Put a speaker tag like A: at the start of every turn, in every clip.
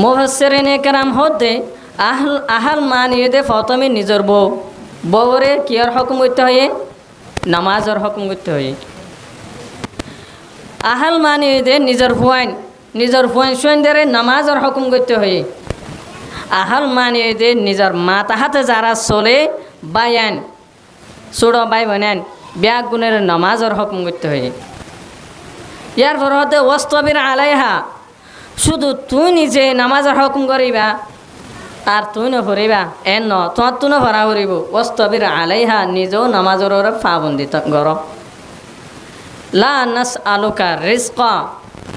A: মুফাসসিরিনে কেরাম হতে আহাল মানিয়ে দে প্রথমে নিজের বউরে কিয়ার হুকুম করতে হয়, নামাজের হুকুম করতে হয়। আহাল মানিয়ে দে নিজের ফুয়াইন সুয়েনদের নামাজের হুকুম করতে হয়। আহাল মানিয়ে দে নিজের মাতা হাতে যারা চলে বাইয়ান ছোড়ো বাই বোনেন ব্যাগ গুণের নামাজের হুকুম করতে হয়। ইয়ার পর হতে ওয়াস্তবির আলাইহা, শুধু তুই নিজে নামাজের হুকুম করিবা আর তুই নপড়িবা এন ন তোমার তুই নপড়া করিব। ওয়াস্তবির আলাইহা, নিজেও নামাজের পাবন্দি কর। লা নাস আলুকা রিজকা,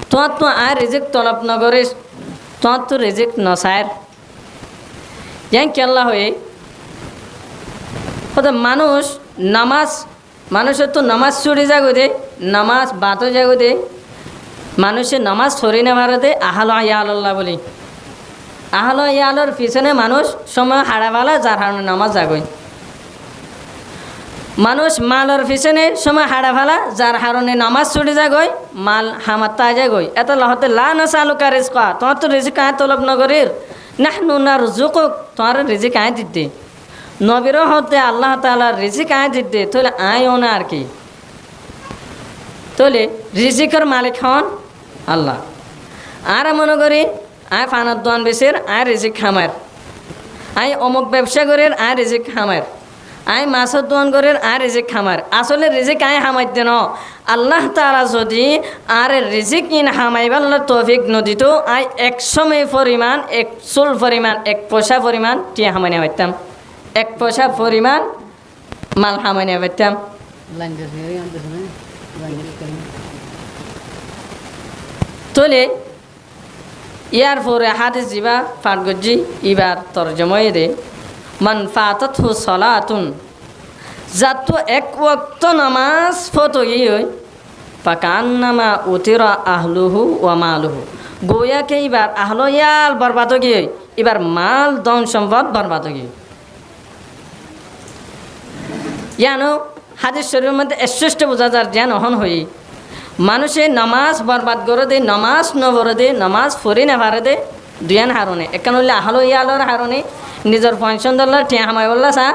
A: তোমার তো আর রিজিক তলব নগরিস, তোমার তো রিজিক নসায়ের। ইয়ান কেল্লা হয়ে মানুষের তো নামাজ ছুড়ি যাগো দে, নামাজ বাতো যাগো দে, মানুষের নামাজ ছড়ি না ভারো দে আহাল ইয়াল্লাহ বলি। আহাল ইয়ালোর পিছনে মানুষ সময় হারাবালা যার হারণে নামাজ যাগই। মানুষ মালর পিছনে সময় হারা ফেলা যার হারণে নামাজ ছুটি যাগই, মাল হামাত্তা যাগই। এত লহতে লা নাসালুকা রিজকা, তোমার তো রিজিক আয় তলব নগরীর, নাহনু নারযুকুক, তোমার রিজিক আয় দিতে। নবীর হতে আল্লাহ তাআলা রিজিক আয় দিতে, তাহলে আয়ও না আর কি। তাহলে রিজিকের মালিক হন আল্লাহ। আর মনে করি আয় ফানার দোয়ান বেসের আয় রিজিক খামার, আয় অমুক ব্যবসা করের আয় রিজিক খামার, আয় মাছের দোয়ান করের আয় রিজিক খামার। আসলে রিজিক আয় হামাই দেন আল্লাহ তাআলা যদি আর রিজিক ইন হামাইবার তৌফিক নদিত, আয় 100 পরিমাণ 1 চুল পরিমাণ 1 পয়সা পরিমাণ টিয়া হামাই পাইতাম, 1 পয়সা পরিমাণ মাল হামাই পাইতাম। তোলে ইয়ার পরে হাদিস জিবা পাঠ গজ্জি ইবার তরজমায়ে দে, মান ফাতাতহু সালাতুন, যাতো এক ওয়াক্ত নামাজ ফতো হই ফাকান্নামা উতিরা আহলুহু ওয়া মালুহু, গোয়াকে এবার আহলো ইয়াল বরবাদ গিয়ে, এবার মাল ধন সম্পদ বরবাদ গিয়ে। ইয়ানো হাদিস শরীফের মধ্যে শ্রেষ্ঠ বোঝা যার জ্ঞান অহন হই মানুষে নামাজ বরবাদ করে দে, নামাজ নবরে দে, নামাজ ফরি না ভারে দে দুয়ান হারণে। এখান হইলে আহলো ইয়ালোর হারণে নিজের পয়সন দল্লা টিয়া হামাই বললা চা,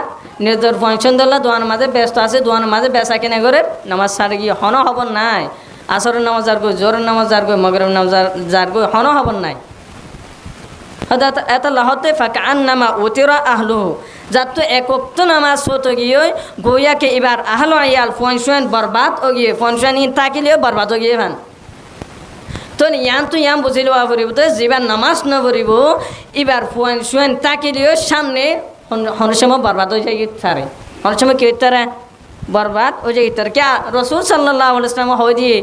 A: নিজের পয়সন দল্লা দোয়ার মাঝে ব্যস্ত আছে, দোয়ার মাঝে বেচা কিনে করে নামাজ ছাড়ে গিয়ে হন হবন নাই। আসরের নামাজ যার গই, জোরের নামাজ যার গই, মগরের নামাজ যার গই হন হবন নাই। এত লহতে ফাকান্নামা উতিরা আহলুহু, যাতো এক ওয়াক্ত নামাজ হতো গিয়ে গোয়াকে এবার আহলো ইয়াল ফয়সন বরবাদ ও গিয়ে ফয়সন ইন তাকিলেও বরবাদ ও গিয়ে ভান। তো ইয়ান তো ইয়ান বুঝিল পড়িব, তো যেবার নামাজ ন পড়িব এবার ফয়সন তাকিলেও সামনে হন সময় বরবাদ হয়ে যায় তারে, হন সময় কি তারা বরবাদ ও যায় তার। কে রাসূল সাল্লাল্লাহু আলাইহি ওয়াসাল্লাম হয় দিয়ে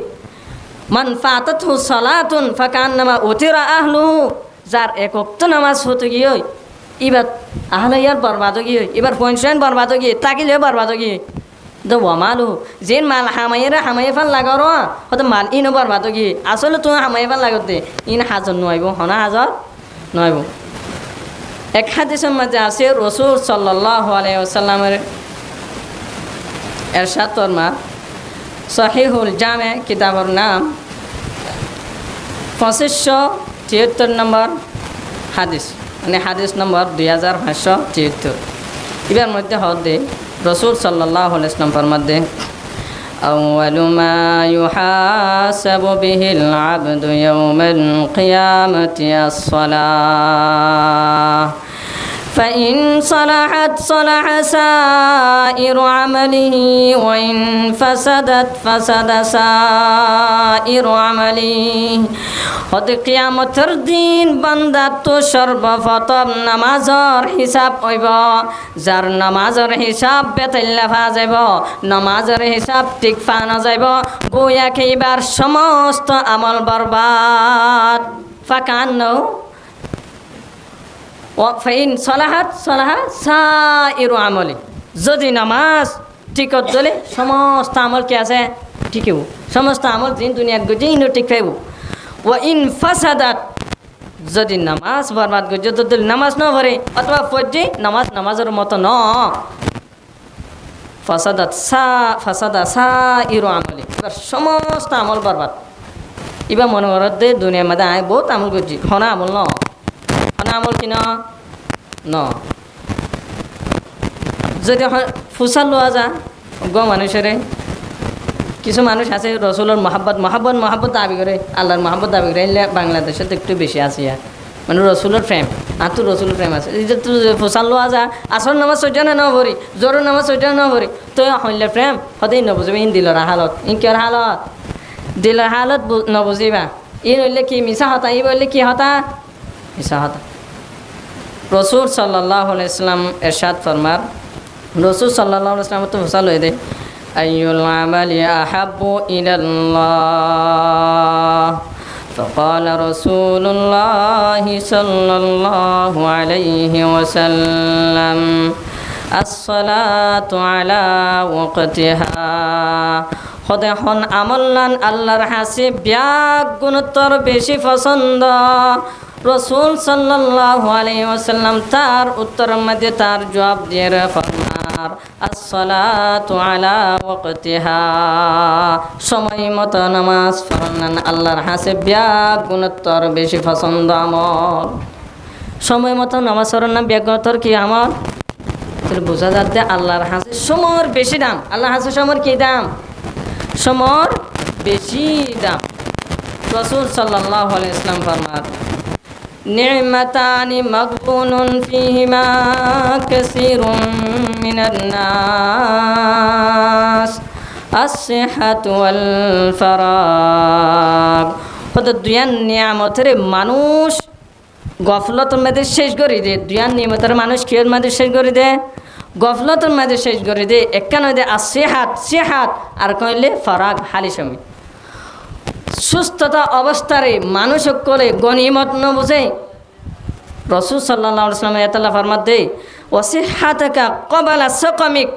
A: মান ফাতাতহু সালাতুন ফাকান্নামা উতিরা আহলুহু, যার এক ওয়াক্ত নামাজ হতো গিয়ে এবার আহলে ইয়ার বরবাদ গিয়ে, এবার পয়সন বরবাদ গিয়ে তাকিলেও বরবাদ গিয়ে। তো ওয়ামালু যেন মাল হামাইয়েরা হামাইয়ে ফান লাগার হয়তো মাল ইনও বরবাদ গিয়ে। আসলে তুমি হামাইয়ে ফান লাগতে ইন হাজর নইব, হনা হাজর নইব। এক হাদিসের মধ্যে আছে রাসূল সাল্লাল্লাহু আলাইহি ওয়াসাল্লামের এরশাদ ফরমা, সহিহুল জামে কিতাবের নাম 2573 নম্বর হাদিস, মানে হাদিস নম্বর 2573। এবার মধ্যে হদে রাসূল সাল্লাল্লাহু আলাইহি ওয়াসাল্লাম ফরমাতে, আউয়ালু মা ইউহাসাবু বিহিল আবদু ইয়াউমাল কিয়ামাতি আস-সালাহ, فإن صلحت صلح سائر عمله وإن فسدت فسد سائر عمله। হতে কিয়ামতের দিন বান্দার তো সর্বপ্রথম নামাজের হিসাব হইব, যার নামাজের হিসাব বেতাইল্লা ফা যাইব, নামাজের হিসাব ঠিক ফা না যাইব, গোয়াকে এবার সমস্ত আমল বরবাদ। ফাকান্নু ফাইন সলাহাত সলাহা সাইরু আমলি, যদি নামাজ ঠিক দলে সমস্ত আমল কি আছে ঠিক হইব, সমস্ত আমল দিন দুনিয়াত গজি ইনো ঠিক পাইব। ও ইন ফাসাদাত, যদি নামাজ বরবাদ গজি যদি নামাজ ন পড়ে অথবা পড়ে নামাজের মতো ন, ফাসাদা সাইরু আমলি, এবার সমস্ত আমল বরবাদ। এবার মনে করত দুনিয়ার মধ্যে আয় বহুত আমল করছি, হনা আমল ন আমল কি ন যদি ফুসাল লোৱা যা মানুষেরে কিছু মানুষ আছে রসুলের মহাব্বত দাবি করে, আল্লাহর মহাব্বত দাবি করে, বাংলাদেশে তো একটু বেশি আছে মানে রসুলের প্রেম আর তো রসুলের প্রেম আছে। এই যে তুই ফুসাল লোৱা যা আসর নামাজ সৈটা ন ভরি, জোরের নামাজ সৈটা ন ভরি, তো হইলে প্রেম সদায় নবুঝিবা ইন দিলর হালত, ইন কিয়র হালত, দিলর হালত নবুঝিবা। ই হইলে কি মিছা হতা, ই বললে কি হতা, মিছা হতা। রসুল সাল্লাল্লাহু আলাইহি ওয়াসাল্লাম এরশাদ ফরমার, রসুল সাল্লাল্লাহু আলাইহি ওয়াসাল্লাম তো ফুসাল হয়ে দে আইয়ুল আমালি আহাব্বু ইলাল্লাহ فقال رسول الله صلى الله عليه وسلم الصلاة على وقتها খদেখন আমল্লান আল্লাহর হাসি ব্যাগ গুণোত্তর বেশি পছন্দ। রসুল সাল্লাল্লাহু আলাইহি ওয়াসাল্লাম তার উত্তরের মধ্যে তার জবাব দিয়ে ফরমার আসসালাতু আলা ওয়াক্তিহা, সময় মতো নামাজ পড়ান আল্লাহর হাসি ব্যাগ গুণোত্তর বেশি পছন্দ আমল। সময় মতো নামাজ পড়ান না ব্যাগ গুণোত্তর কি আমল, বোঝা যাচ্ছে আল্লাহর হাসি সময়ের বেশি দাম। আল্লাহর হাসি সময়ের কি দাম, সময়ের বেশি দাম। রসুল সাল্লাল্লাহু আলাইহি ওয়াসাল্লাম ফরমান নি'মাতানি মাগবুনুন ফীহিমা কাসীরুম মিনান নাস আস-সিহহাতু ওয়াল ফারাগ। হয়তো দুয়ান নিয়ামতের মানুষ গফলতের মধ্যে শেষ করে দে, দুয়ান নিয়ামতের মানুষ কিয়ের মধ্যে শেষ করে দে, গফলতের মধ্যে শেষ করে দে। একখান দে আসিহাত সিহাত আর কইলে ফারাগ হালি সময়। সুস্থতা অবস্থারে মানুষ সকলে গনিমত ন বুঝে। রসুল সাল্লাল্লাহু আলাইহি ওয়াসাল্লাম এতাল্লাহ ফরমাত দে ওয়াসিহাতাকা ক্বাবালা সাকামিক,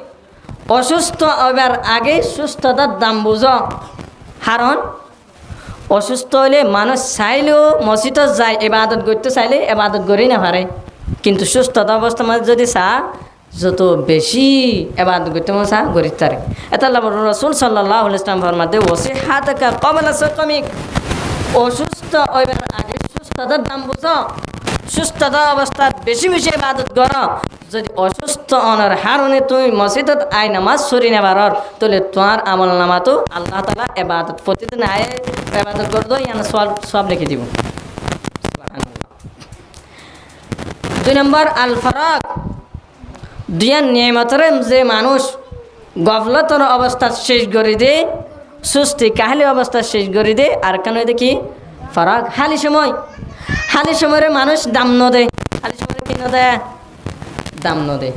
A: অসুস্থ হবার আগে সুস্থতার দাম বুঝো। কারণ অসুস্থ হলে মানুষ চাইলেও মসজিদত যায়, ইবাদত করতে চাইলে ইবাদত করেই না পারে। কিন্তু সুস্থতা অবস্থার মধ্যে যদি যত বেশি ইবাদত করতে মন গরিব তারে। এটা রসুল সাল্লাল্লাহু আলাইহি ওয়াসাল্লাম ফরমাতে ওয়াসিহাতাকা ক্বাবালা সাকামিক, অসুস্থ হইবার আগে সুস্থতার দাম বুঝো। সুস্থতা অবস্থাত বেশি বেশি ইবাদত করো। যদি অসুস্থ অনার হারণে তুমি মসজিদত আই নামাজ সরি নেবার তাহলে তোমার আমল নামা তো আল্লাহ তাআলা ইবাদত প্রতিদিন আয় ইবাদত করতো ইয়ানা সব লিখে দিব। দুই নম্বর আল ফারাক, দুয়ান নিয়ামতের যে মানুষ গফলতর অবস্থা শেষ করে দে, সুস্থি কাহালি অবস্থা শেষ করে দে। আর কেন দেখি ফারাক হালি সময়, হালি সময়ের মানুষ দাম ন দে, হালি সময় কি ন দে, দাম ন দে।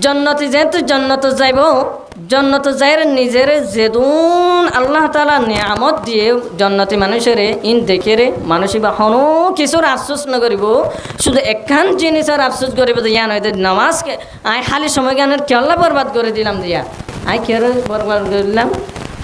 A: জন্নতে যেহেতু জন্নত যাইব, জন্নত যাই নিজের যেদুন আল্লাহ তাআলা নিয়ামত দিয়ে জন্নতি মানুষের ইন দেখে রে মানুষ বা হন কিছুর আফসোস নকরিব, শুধু একখান জিনিসের আফসোস করিব যে ইয়ান হইতে নামাজকে আই খালি সময় জ্ঞানের কেল্লা বরবাদ করে দিলাম দিয়া, আই কে বরবাদ করে দিলাম,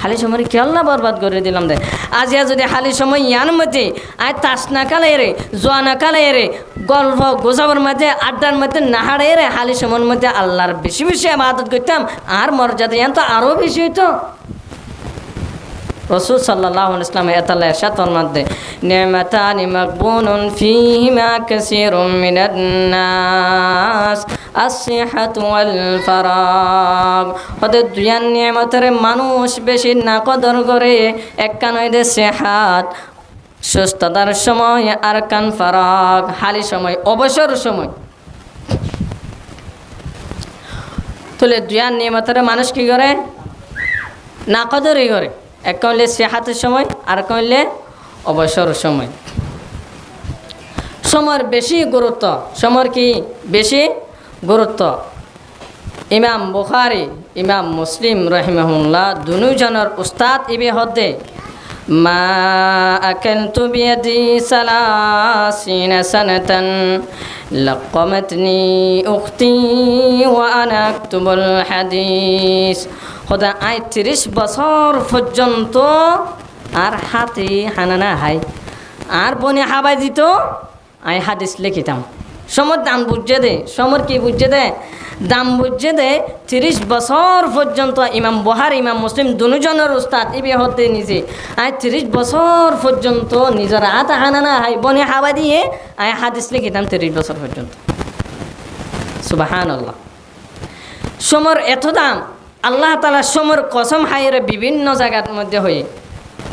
A: খালি সময় কেল্লা বরবাদ করে দিলাম দে। আজিয়া যদি খালি সময় ইয়ান মধ্যে আই তাস না কালে রে, জোয়া না কালে রে, গল্প গোজাবার মধ্যে আড্ডার মধ্যে নাহাড়ে রে, খালি সময়ের মধ্যে আল্লাহর বেশি বেশি ইবাদত করতাম আর মর্যাদা ইয়ান তো আরও বেশি হইতো। রসুল সাল্লাল্লাহু আলাইহি ওয়াসাল্লাম এতাল্লাহ ইরশাদ ফরমাতে নি'মাতানি মাগবুনুন ফীহিমা কাসীরুম মিনান নাস আস-সিহহাতু ওয়াল ফারাগ। ওদের দুয়ান নিয়ামতের মানুষ বেশি না কদর করে, একখান হইতে সিহাত সুস্থতার সময় আর কান ফারাগ হালি সময় অবসর সময়। তাহলে দুয়ান নিয়ামতের মানুষ কি করে না কদরই করে। এক কইলে সিহাতের সময় আর কইলে অবসর সময়। সময়ের বেশি গুরুত্ব, সময়ের কি বেশি গুরুত্ব। ইমাম বুখারী ইমাম মুসলিম রাহিমাহুল্লাহ দুজনের উস্তাদ ইবে হদে মা আকালতু বিয়াদি সালাসিনা সানাতান লাকামাতনি উখতি ওয়া আনা আকতুবুল হাদিস। খোদা আই 30 বছর পর্যন্ত আর হাতে হানানা হাই আর বনে হাবাই দিত, আই হাদিস লিখিতাম। সমর দাম বুঝে দে, সমর কি বুঝে দে, দাম বুঝে দে 30 বছর পর্যন্ত ইমাম বুখারী ইমাম মুসলিম দুজনের উস্তাদ ইবে হতে নিজে আয় 30 বছর পর্যন্ত নিজের হাত হানা না হাই বনে হাওয়া দিয়ে আয় হাদিস লিখিতাম 30 বছর পর্যন্ত। সুবহানাল্লাহ। সমর এত দাম, আল্লাহ তাআলা সমর কসম হাইরে বিভিন্ন জায়গার মধ্যে হই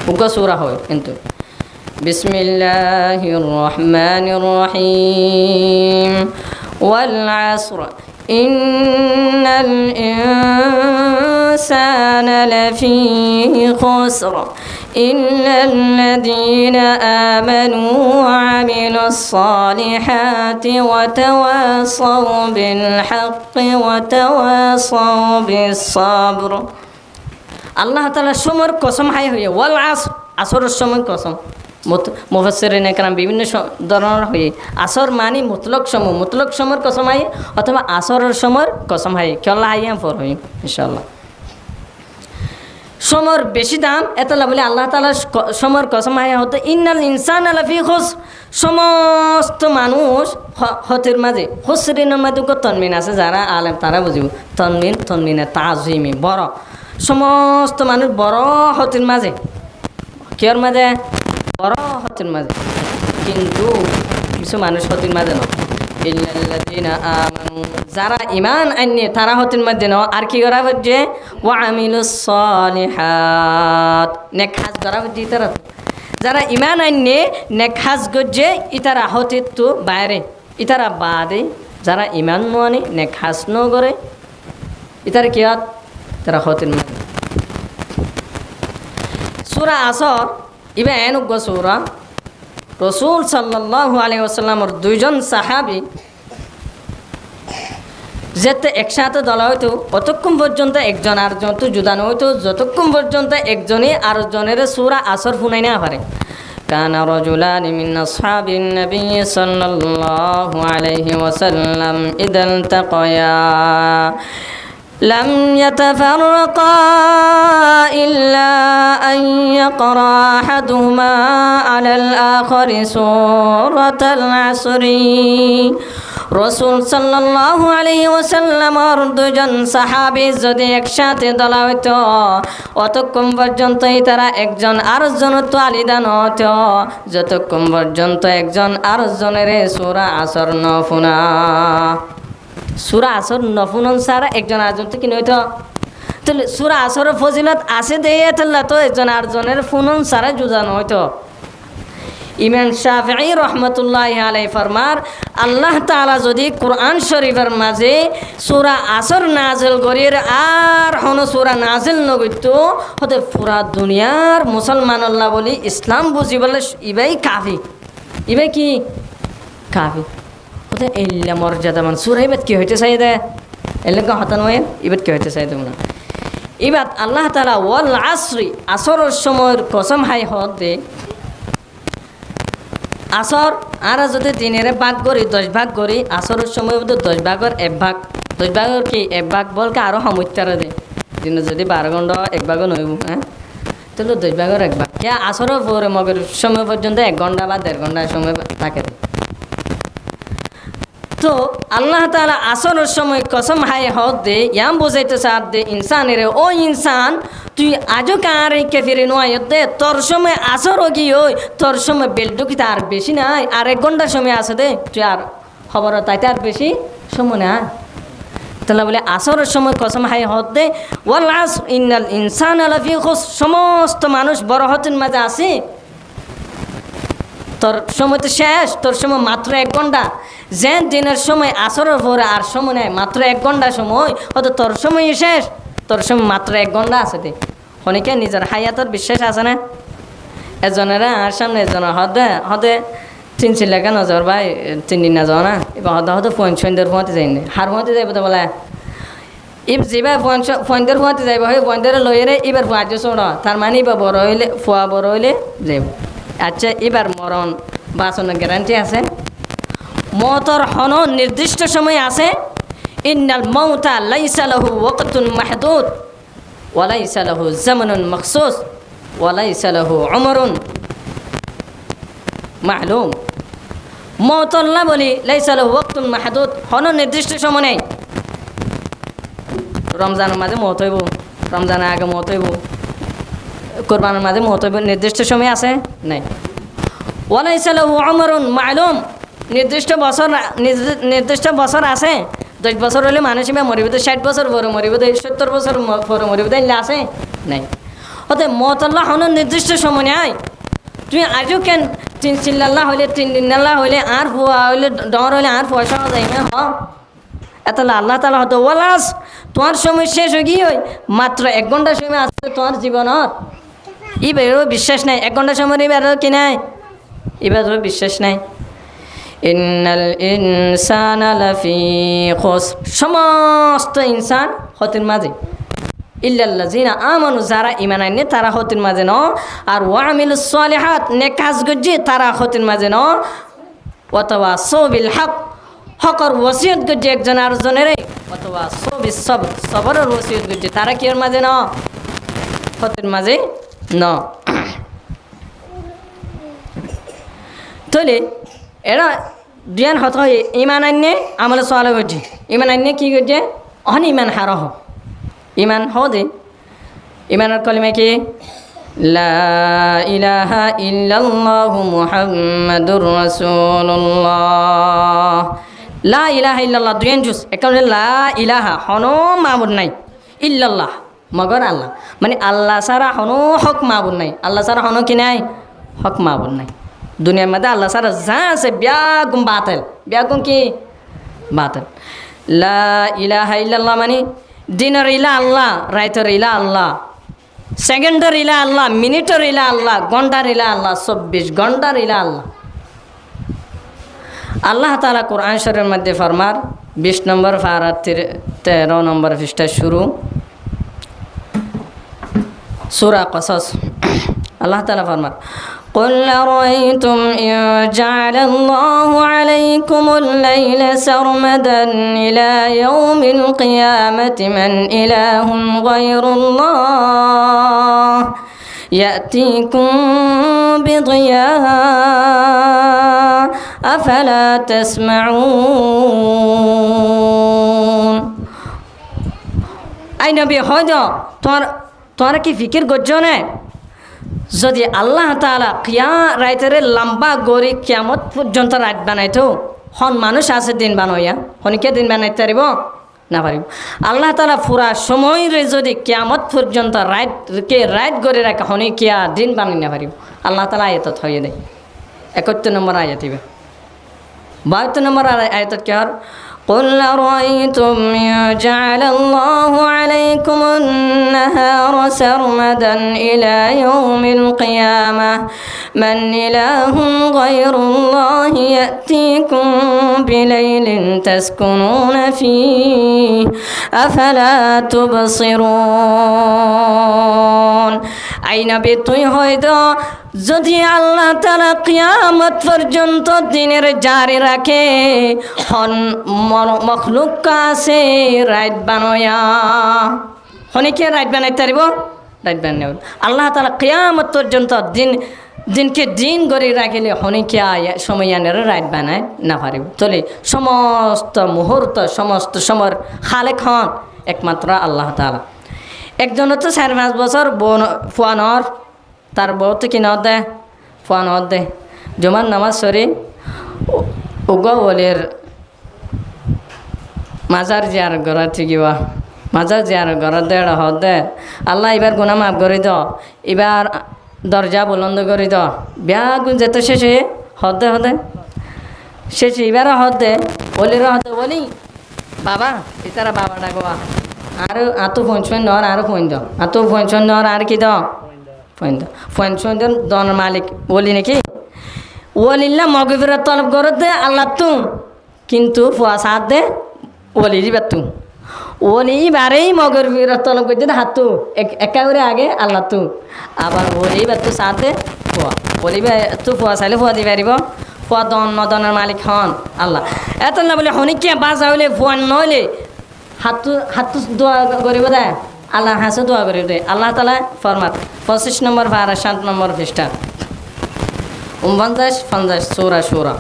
A: উগ্র সূরা হয় কিন্তু বিসমিল্লাহির রহমানির রহিম ওয়াল আসর ইন্নাল ইনসানা লাফি খুসর ইল্লাল্লাযীনা আমানু ওয়া আমিলুস সালিহাতি ওয়া তাওয়াসাউ বিল হাক্কি ওয়া তাওয়াসাউ বিস সাবর। আল্লাহ তাআলা সমর কসম হাই হয়ে ওয়াল আসর, আসরের সময় কসম। মুফাসসিরিনে কেরাম বিভিন্ন ধরনের হয়ে আসর মানে মুতলক সময়, মুতলক সময়ের কসম হাই অথবা আসরের সময়ের কসম হাই কেলা হাই পর হই ইনশাআল্লাহ। সমর বেশি দাম এতলা বলে আল্লাহ তাআলা সমর কসম হাই হতে ইন্নাল ইনসানা লাফি খুসর, সমস্ত মানুষ হতের মাঝে, খুসরিনের মাঝে তনমিন আছে যারা আলেম তারা বুঝিব, তনমিনে তাজিমি বড়, সমস্ত মানুষ বড় হতের মাঝে, কেয়ার মাঝে বড় হতের মাঝে, কিন্তু কিছু মানুষ হতের মাঝে ন ইল্লাল্লাযীনা আমানু, যারা ইমান আনে তারা হতের মাঝে ন আর কি করা হচ্ছে ওয়া আমিলুস সালিহাত, নেক কাজ করা হচ্ছে তারা, যারা ইমান আনে নেক কাজ করছে ইতারা হতে তো বাইরে, ইতারা বাদে যারা ইমান মানে নেক কাজ ন করে ইতারা কি হয় তারা হতের মাঝে। সূরা আসর ইবা এনুগ সূরা, রাসূল সাল্লাল্লাহু আলাইহি ওয়াসাল্লামের দুইজন সাহাবী যেতে একসাথে দলা হইতো অতক্ষণ পর্যন্ত একজন আরেকজন তো জুদানো হইতো যতক্ষণ পর্যন্ত একজনই আরেকজনের সূরা আসর শুনাই না পারে। কানা রাজুলানি মিন আসহাবিন নবী সাল্লাল্লাহু আলাইহি ওয়াসাল্লাম ইদাল তাকায়া لم يتفرقا إلا أن يقرأ أحدهما على الآخر سورة العصر। রসুল সাল্লাল্লাহু আলাইহি ওয়াসাল্লামের দুজন সাহাবী যদি একসাথে দলা হইত অতক্ষণ পর্যন্তই তারা একজন আরেকজনের তোয়ালিদা নত, যতক্ষণ পর্যন্ত একজন আরেকজনের সূরা আসর ন শুনা। সূরা আসর নফুনন সারা একজন আরেকজন থেকে নইতো, তাহলে সূরা আসরের ফজিলত আছে দিয়ে তাহলে তো একজন আরেকজনের ফুনন সারা জুজানো হইতো। ইমাম শাফিঈ রহমতুল্লাহি আলাইহি ফরমার আল্লাহ তাআলা যদি কোরআন শরীফের মাঝে সূরা আসর নাজিল করির আর হন সূরা নাজিল নগিত হতে পুরা দুনিয়ার মুসলমান আল্লাহ বলি ইসলাম বুঝি বলে ইবাই কাফি, ইবাই কি কাফি হতে এল্লা মর্যাদা মান সূরা ইবাত কি হইতে চাই দে এলাকা হতান হয় ইবাত কি হইতে চাই তোমরা ইবাত আল্লাহ তাআলা ওয়াল আসরি আসরের সময়ের কসম হাই হদ দে। আসর আর যদি দিনের ভাগ করি 10 ভাগ করি আসরের সময় মধ্যে 10 ভাগের 1 ভাগ, 10 ভাগের কি 1 ভাগ বলকে আরও সমস্যার দে দিনে যদি 12 ঘন্টা 1 ভাগও নইব, হ্যাঁ তাহলে 10 ভাগের 1 ভাগ কে আসরের পরে মগের সময় পর্যন্ত 1 ঘন্টা বা 1.5 ঘন্টা সময় থাকে। তো আল্লাহ তাআলা আসরের সময় কসম হাই হদ দে ইয়াম বুঝাইতে চার দে ইনসানের ও ইনসান তুই আজও কার কেফিরে নয় দে তোর সময় আসর কি ওই তোর সময় বেলটুকি তার বেশি নাই আর 1 ঘন্টা সময় আছে দে তুই আর খবর তাইতে আর বেশি সময় না। তাহলে বলে আসরের সময় কসম হাই হদ দে ওয়াল আসর ইন্নাল ইনসানা লাফি খুসর, সমস্ত মানুষ বড় হতের মাঝে আছে, তোর সময় তো শেষ, তোর সময় মাত্র 1 ঘন্টা, যে দিনের সময় আসরের পরে আর সময় নেই মাত্র 1 ঘন্টা সময় হয়তো তোর সময় শেষ, তোর সময় মাত্র 1 ঘন্টা আছে দে। অনেকে নিজের হায়াতর বিশ্বাস আছে না, এজনেরা আর সামনে এজনের হদে হদে 3 চিল্লাকা নজর ভাই 3 দিন না যাও না এবার হদে হদে পয়েন্টের পৌঁতে যাই না হার পৌঁতে যাইব তো বলে যেবার পয়েন্টের পৌঁতে যাইব হয় পয়েন্টের লইরে এবার পাঁচ শোন তার মানে এবার বড় হইলে ফুয়া বড় হইলে যাইব। আচ্ছা এবার মরণ বাঁচানোর গ্যারান্টি আছে? মওতর হন নির্দিষ্ট সময় আছে। ইন্নাল মাউতা লাইসা লাহু ওয়াকতুন মাহদুদ ওয়া লাইসা লাহু জামানুন মখসুস ওয়া লাইসা লাহু উমরুন মালুম। মতল্লা বলি লাইসা লাহু ওয়াক্তুন মাহদুদ, কোনো নির্দিষ্ট সময় নেই। রমজানের মাঝে মত হইব, রমজানের আগে মত হইব, কোরবানের মাঝে মত হইব, নির্দিষ্ট সময় আছে নাই। ওয়ালাইসা লাহু উমরুন মা'লুম, নির্দিষ্ট বছর আছে। 10 বছর হলে মানুষ মরিব, 60 বছর পরে মরিব, 70 বছর পরে মরিব, আছে নাই। অতএব মতল্লা কোনো নির্দিষ্ট সময় নাই। তুমি আজও কেন 3 চিল্লাল্লাহ হইলে 3 দিনাল্লাহ হইলে আর ফুয়া হইলে ডর হইলে আর পয়সা যাই না এত আল্লাহ তালা হতো ওয়ালাস তোমার সময় শেষ হয়ে গিয়ে মাত্র 1 ঘন্টা সময় আসছে তোমার জীবনত। এবারও বিশ্বাস নাই, 1 ঘন্টা সময় এবারও কি নাই, এবারও বিশ্বাস নাই। ইন্নাল ইনসানা লাফি খুসর, সমস্ত ইনসান ক্ষতির মাঝে। ইল্লাল্লাযিনা আমানু, যারা ঈমান আনে তারা ক্ষতির মাঝে ন। আর ওয়ামিলুস সালিহাত, নেক কাজ করছে তারা ক্ষতির মাঝে ন। ওয়াতাওয়াসাউ বিল হক, হকর ওসিয়ত করছে একজন আরেকজনের। ওয়াতাওয়াসাউ বিস সবর, সবরের ওসিয়ত করছে তারা কি এর মাঝে ন, ক্ষতির মাঝে ন। তাহলে এরা জ্ঞান হত ইমান আনে আমলে সালেহ করছে, ইমান আনে কি করছে অহন ইমান হারহ, ইমান হদে ইমানের কলিমা কি লা ইলাহা ইল্লাল্লাহু মুহাম্মাদুর রাসূলুল্লাহ। লা ইলাহা ইল্লাল্লাহ দুইন জুস, একাউন্টে লা ইলাহা হনো মাবুদ নাই, ইল্লাল্লাহ মগর আল্লাহ, মানে আল্লাহ ছাড়া হনো হক মাবুদ নাই, আল্লাহ ছাড়া হনো কি নাই হক মাবুদ নাই। দুনিয়ার মধ্যে আল্লাহ ছাড়া যা আছে ব্যাগুম বাতিল, ব্যাগুম কি বাতিল। লা ইলাহা ইল্লাল্লাহ মানে দিনের ইলা আল্লাহ, রাইতের ইলা আল্লাহ, সেকেন্ডের ইলা আল্লাহ, মিনিটের ইলা আল্লাহ, ঘন্টার ইলা আল্লাহ, 24 ঘন্টার ইলা আল্লাহ। আল্লাহ তাআলা কোরআন শরীফের মধ্যে ফরমার 20 নম্বর পারা 13 নম্বর পৃষ্ঠা শুরু সূরা কসস। আল্লাহ তাআলা ফরমার قل أرأيتم إن جعل الله عليكم الليل سرمدا إلى يوم القيامة من إله غير الله يأتيكم بضياء أفلا تسمعون। أي نبي هذا তোমার কি ফিকির করছো না যদি আল্লাহ তাআলা রাইতের লম্বা গড়ি কিয়ামত পর্যন্ত রাত বানাইতো, হন মানুষ আছে দিন বানাইয়া, হনিকে দিন বানাইতে পারিব না পারিব। আল্লাহ তাআলা পুরা সময়রে যদি কিয়ামত পর্যন্ত রাত গড়ে রাখে, হনিকিয়া দিন বানাই না পারিব। আল্লাহ তাআলা আয়াত হইয়ে দেয় 71 নম্বর আয়াত দিবে। 72 নম্বর আয়াত কি আর قل أرأيتم إن جعل الله عليكم النهار سرمدا إلى يوم القيامة من إله غير الله يأتيكم بليل تسكنون فيه أفلا تبصرون। أين بيتوي هيدا যদি আল্লাহ তাআলা কিয়ামত পর্যন্ত দিনের জারি রাখে, হন মখলুক কাছে রাত বানায়া, হনিকে রাত বানাইতে পারিব, রাত বানাই আল্লাহ তাআলা কিয়ামত পর্যন্ত দিনকে দিন গড়ে রাখিলে হনিকে সময়ানের রাত বানায় না পারিব। চলে সমস্ত মুহূর্ত সমস্ত সময়ের খালেক হন একমাত্র আল্লাহ তাআলা। একজন তো 4-5 বছর ফুয়ানর তার বহুত কি ন দেয়, ফুয়া ন দেয়, জুমার নামাজ সরি উগ বলের মাজার জিয়ার গড়া ঠিকিবা, মাজার জিয়ার গড়া দেড় হদ দে আল্লাহ এবার গুনাহ মাফ করে দ, এবার দরজা বুলন্দ করে দ, বিয়া গুণ যেতে শেষে হদে হদে শেষে এবার হদে বলির হদে বলি বাবা এতারা বাবা ডাকবা আর আতো পঞ্চন নর আর ফোন দ, আতো পঞ্চন নর আর কি দ পঞ্চন দন মালিক বলি নাকি ওলিল্লা মগফিরাত তলব করে দে আল্লাহ তু, কিন্তু ফুয়া সাথ দে ওলি দিবার তু, ওলি বারেই মগফিরাত তলব করতে হাতু একেবারে আগে আল্লাহ তু, আবার ওলি বার তু সাথ দে ফুয়া, ওলি তু ফুয়া চাইলে ফুয়া দিবে পারিব, ফুয়া দন নদনের মালিক হন আল্লাহ। এত না বলে হনিকে বাঁচা হইলে ফুয়া নইলে হাতু দোয়া করিব দেয় আল্লাহ হাসে দোয়া করিব দে। আল্লাহ তাআলা ফরমাত 25 নম্বর পারা 7 নম্বর পৃষ্ঠা 49-50 সূরা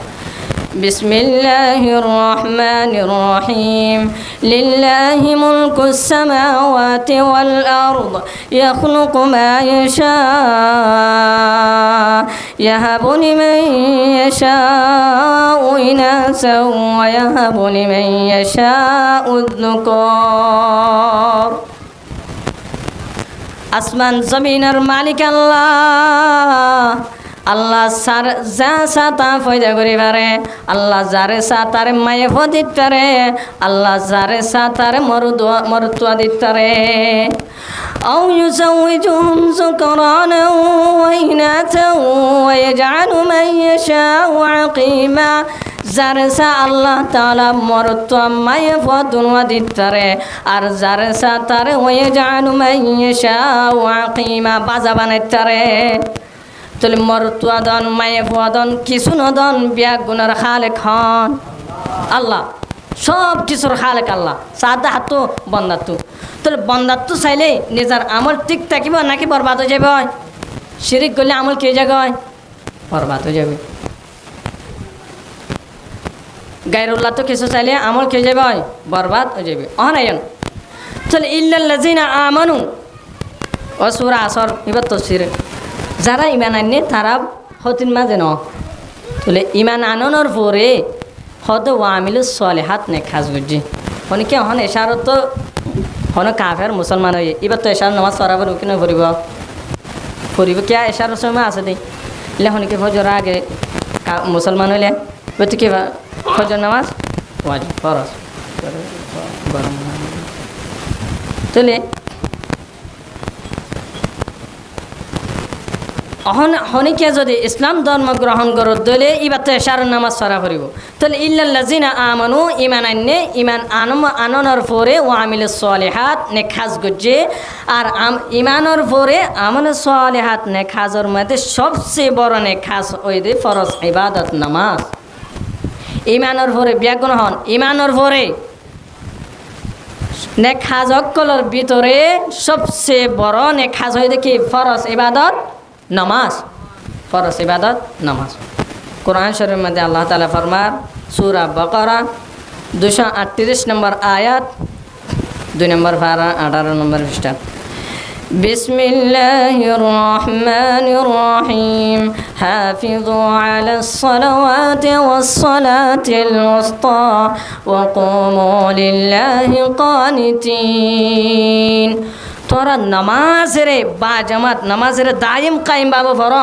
A: بسم الله الرحمن الرحيم لله ملك السماوات والأرض يخلق ما يشاء يهب لمن يشاء إناثا ويهب لمن يشاء الذكور আসমান জমিনের মালিক আল্লাহ আল্লাহ সার যা সা তা ফয়দা করি পারে আল্লাহ যারে সা তারে মায়ে ফদিত পারে আল্লাহ যারে সা তারে মরুতুয়া দিত পারে أو يزوجهم ذكرانا وإناثا ويجعل من يشاء عقيما জারসা আল্লাহ তাআলা মরত্ব মায়ে ফদুনওয়া দিতারে আর জারসা তারে হয়ে জানু মাইয়েশা ওয়াকিমা বাজা বানাইতারে তলে মরত্বা দন মায়ে ফদন কিছু নদন বিয়া গুনার খালেক হন আল্লাহ সব কিছুর খালেক আল্লাহ সাদা হাতু বন্দাতু তলে বন্দাতু চাইলে নিজের আমল ঠিক থাকিব নাকি বরবাদ হয়ে যাবে শিরিক করলে আমল কে জায়গায় বরবাদ হয়ে যাবে গায়রুল্লাহ তো কিছু চাইলে আমল খেয়ে যাবে বরবাদ হয়ে যাবে অনায়ন চলে ইল্লাল্লাযিনা আমানু ও সূরা আসর এবার তফসির যারা ইমান আনে তারা হতিন মাঝে ন চলে ইমান আননের পরে হদ ওয়ামিলুস সলিহাত নে খাস গুজি অনেকে হন এশারত তো হন কাফের মুসলমান হয়ে এবার তো এশার নামাজ পড়াবার উকিন পড়িব কে এশার সময় আছে দেই ইলে হনকে ফজর আগে মুসলমান হইলে বলতে কি ফজর নামাজ ওয়াজিব ফরজ গরম তাহলে হনিকে যদি ইসলাম ধর্ম গ্রহণ করো দলে এবার তো এশার নামাজ সরা করিব তাহলে ইল্লাল্লাযিনা আমানু ইমান আননে ইমান আননের পরে ও আমিলুস সলিহাত নেখাজ গজ্জে আর ইমানের পরে আমল সলিহাত নেখাজের মধ্যে সবচেয়ে বড় নেখাজ ওই দে ফরজ ইবাদত নামাজ ইমানের পরে ব্যাগুণ হন ইমানের পরে নেখাজ অকলের ভিতরে সবচেয়ে বড় নেখাজ হয়ে দেখি ফরজ ইবাদত নামাজ ফরজ ইবাদত নামাজ কোরআন শরীফের মধ্যে আল্লাহ তাআলা ফরমার সূরা বাকারা 238 নম্বর আয়াত 2 নম্বর পারা 18 নম্বর পৃষ্ঠা بسم الله الرحمن الرحيم حافظوا على الصلوات والصلاة الوسطى وقوموا لله قانتين তোরা নামাজেরে বা জামাত নামাজেরে দায়ম কায়েম বাবা ফর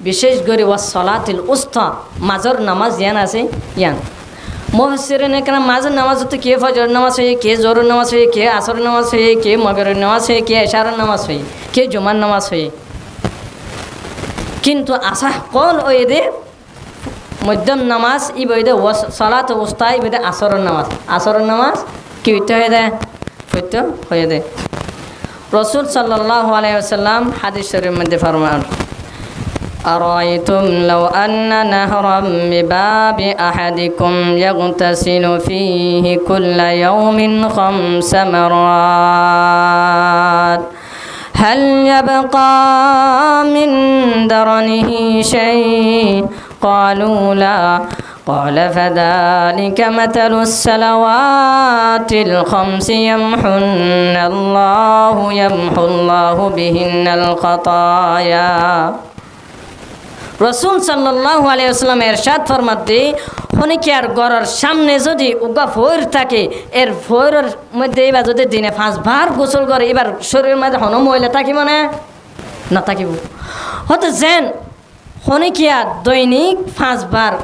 A: বিশেষ করে ওয়াসসালাতিল উস্তা মাজর নামাজ ইয়ান আছে ইয়ান মুফাসসিরিনে কেরাম মাজর নামাজ তো কে ফজর নামাজ হয় কে জোহর নামাজ হয় কে আসর নামাজ হয় কে মাগরিব নামাজ হয় কে ইশারার নামাজ হয় কে জুমার নামাজ হয় কিন্তু আসা কোন ওই দে মধ্যম নামাজ ই বইদে সালাত উস্তা ই বইদে আসরের নামাজ কি হইতে হয়ে দেয় হইতে হয়ে দেয় রাসূল সাল্লাল্লাহু আলাইহি ওয়াসাল্লাম হাদিস শরীফের মধ্যে ফরমান أرأيتم لو أن نهرا بباب أحدكم يغتسل فيه كل يوم 5 مرات هل يبقى من درنه شيء قالوا لا قال فذلك مثل الصلوات الخمس يمحو الله بهن الخطايا রসুল সাল্লাল্লাহু আলাইহি ওয়াসাল্লাম ইরশাদ ফরমাতে হনিকে আর গড়ের সামনে যদি উগা ফোর থাকে এর ফোরের মধ্যে এবার যদি দিনে 5 বার গোসল করে এবার শরীরের মধ্যে হন ময়লা থাকিব না থাকিব হতে যেন হনিকে আর দৈনিক 5 বার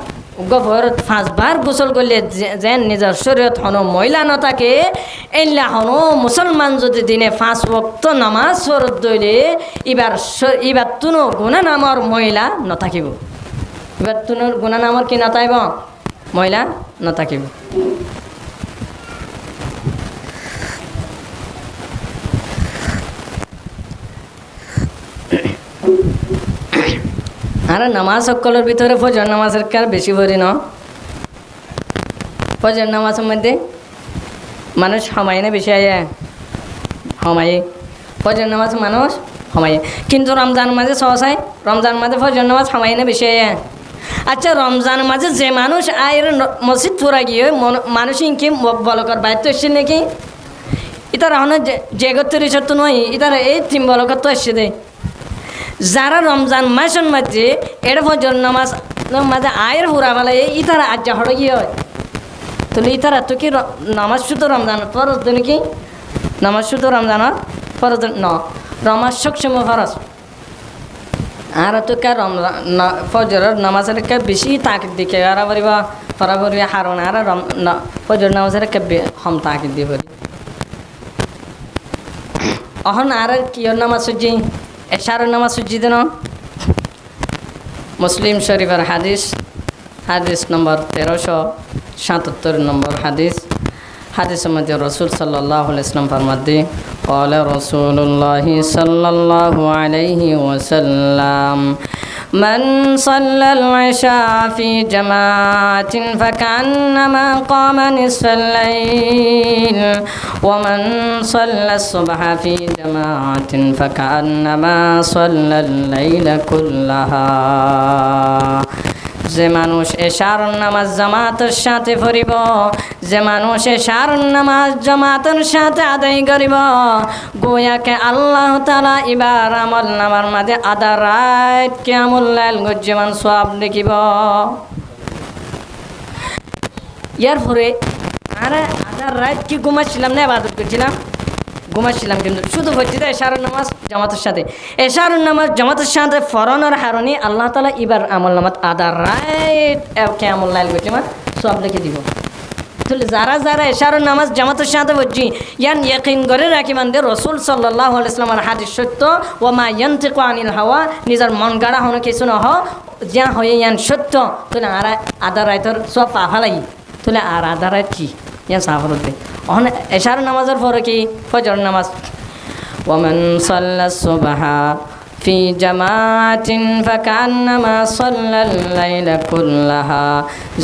A: উগা ফোরের 5 বার গোসল করলে যেন নিজের শরীরত হন ময়লা না থাকে এল্লা হন মুসলমান যদি দিনে 5 ওয়াক্ত নামাজ পড়ত দইলে এবার তুনো গুনাহ নামর ময়লা না থাকিব এবার তুনো গুনাহ নামর কি না তাইব ময়লা না থাকিব আর নামাজ সকলের ভিতরে ফজর নামাজের কার বেশি ভরি ন ফজর নামাজের মধ্যে মানুষ সময় না বেশি আয় সময়ে ফজর নামাজ মানুষ সময়ে কিন্তু রমজান মাঝে সহসায় রমজান মাঝে ফজর নামাজ সময় না বেশি আয় আচ্ছা রমজান মাঝে যে মানুষ আয়ের মসজিদ পুরা গিয়ে মানুষ ইনকি বলকর বাইর তো এসছে নাকি ইতার এখন জেগত্তর তো নয় ইতার এই তিন বলকর তো এসছে দে যারা রমজান মাসের মাঝে এটা ফজর নামাজ মাঝে আয়ের পুরা বেলা ইতারা আজ যা হড়ে গিয়ে হয় তাহলে ইতারা তো কি নামাজ শুধু রমজান ফরজ নাকি নামাজ শুধু রমজান ফরজ ন রমাজ সবসময় ফরজ আর তো কে রমজান ফজরের নামাজের কে বেশি তাকিদ দিকে আর বলিবা ফরা বলিবা হারণ আর ফজর নামাজের কে হম তাকিদ দিয়ে বলি অহন আর কিয়র নামাজ সুজি এশারের নামাজ সুজি দেন মুসলিম শরীফের হাদিস নম্বর 1377 নম্বর হাদিসের মধ্যে রসুল সাল্লাল্লাহু আলাইহি ওয়াসাল্লাম ফরমাতে قال رسول الله صلى الله عليه وسلم من صلى العشاء في جماعة فكأنما قام نصف الليل ومن صلى الصبح في جماعة فكأنما صلى الليل كلها যে মানুষ এশার নামাজ জামাতের সাথে পড়িব যে মানুষ এশার নামাজ জামাতের সাথে আদায় করিব গোয়াকে আল্লাহ তাআলা এবার আমল নামার মাঝে আধা রাত কিয়ামুল লাইল গজ্জমান সওয়াব লিখিব ইয়ার পরে আরে আধা রাত কি ঘুমাচ্ছিলাম না ইবাদত করছিলাম ঘুমাচ্ছিলাম কিন্তু শুধু হচ্ছে এশার নামাজ জামাতের সাথে এশার নামাজ জামাতের সাথে ফরনের হারণে আল্লাহ তাআলা এবার আমল নামাত আদা রাইট কিয়ামুল লাইল গজ্জমান সওয়াব লিখে দিব তাহলে যারা এশার নামাজ জামাতের সাথে হচ্ছে ইয়ান ইয়াকিন করে রাখি মানে রাসূল সাল্লাল্লাহু আলাইহি ওয়াসাল্লামের হাদিস সত্য ওয়া মা ইয়ানতিকু আনিল হাওয়া নিজের মন গাড়া হনো কিছু না যা হয়ে ইয়ান সত্য তাহলে আর আদা রাইতর সব পাহালাই তাহলে আর আদা রাইত কি ইয়ান সাফরতে অহন এশার নামাজের পরে কি ফজর নামাজ ওয়ামান সাল্লাস সুবহা ফি জামাতিন ফাকান্নামা সাল্লাল লাইলা কুল্লাহা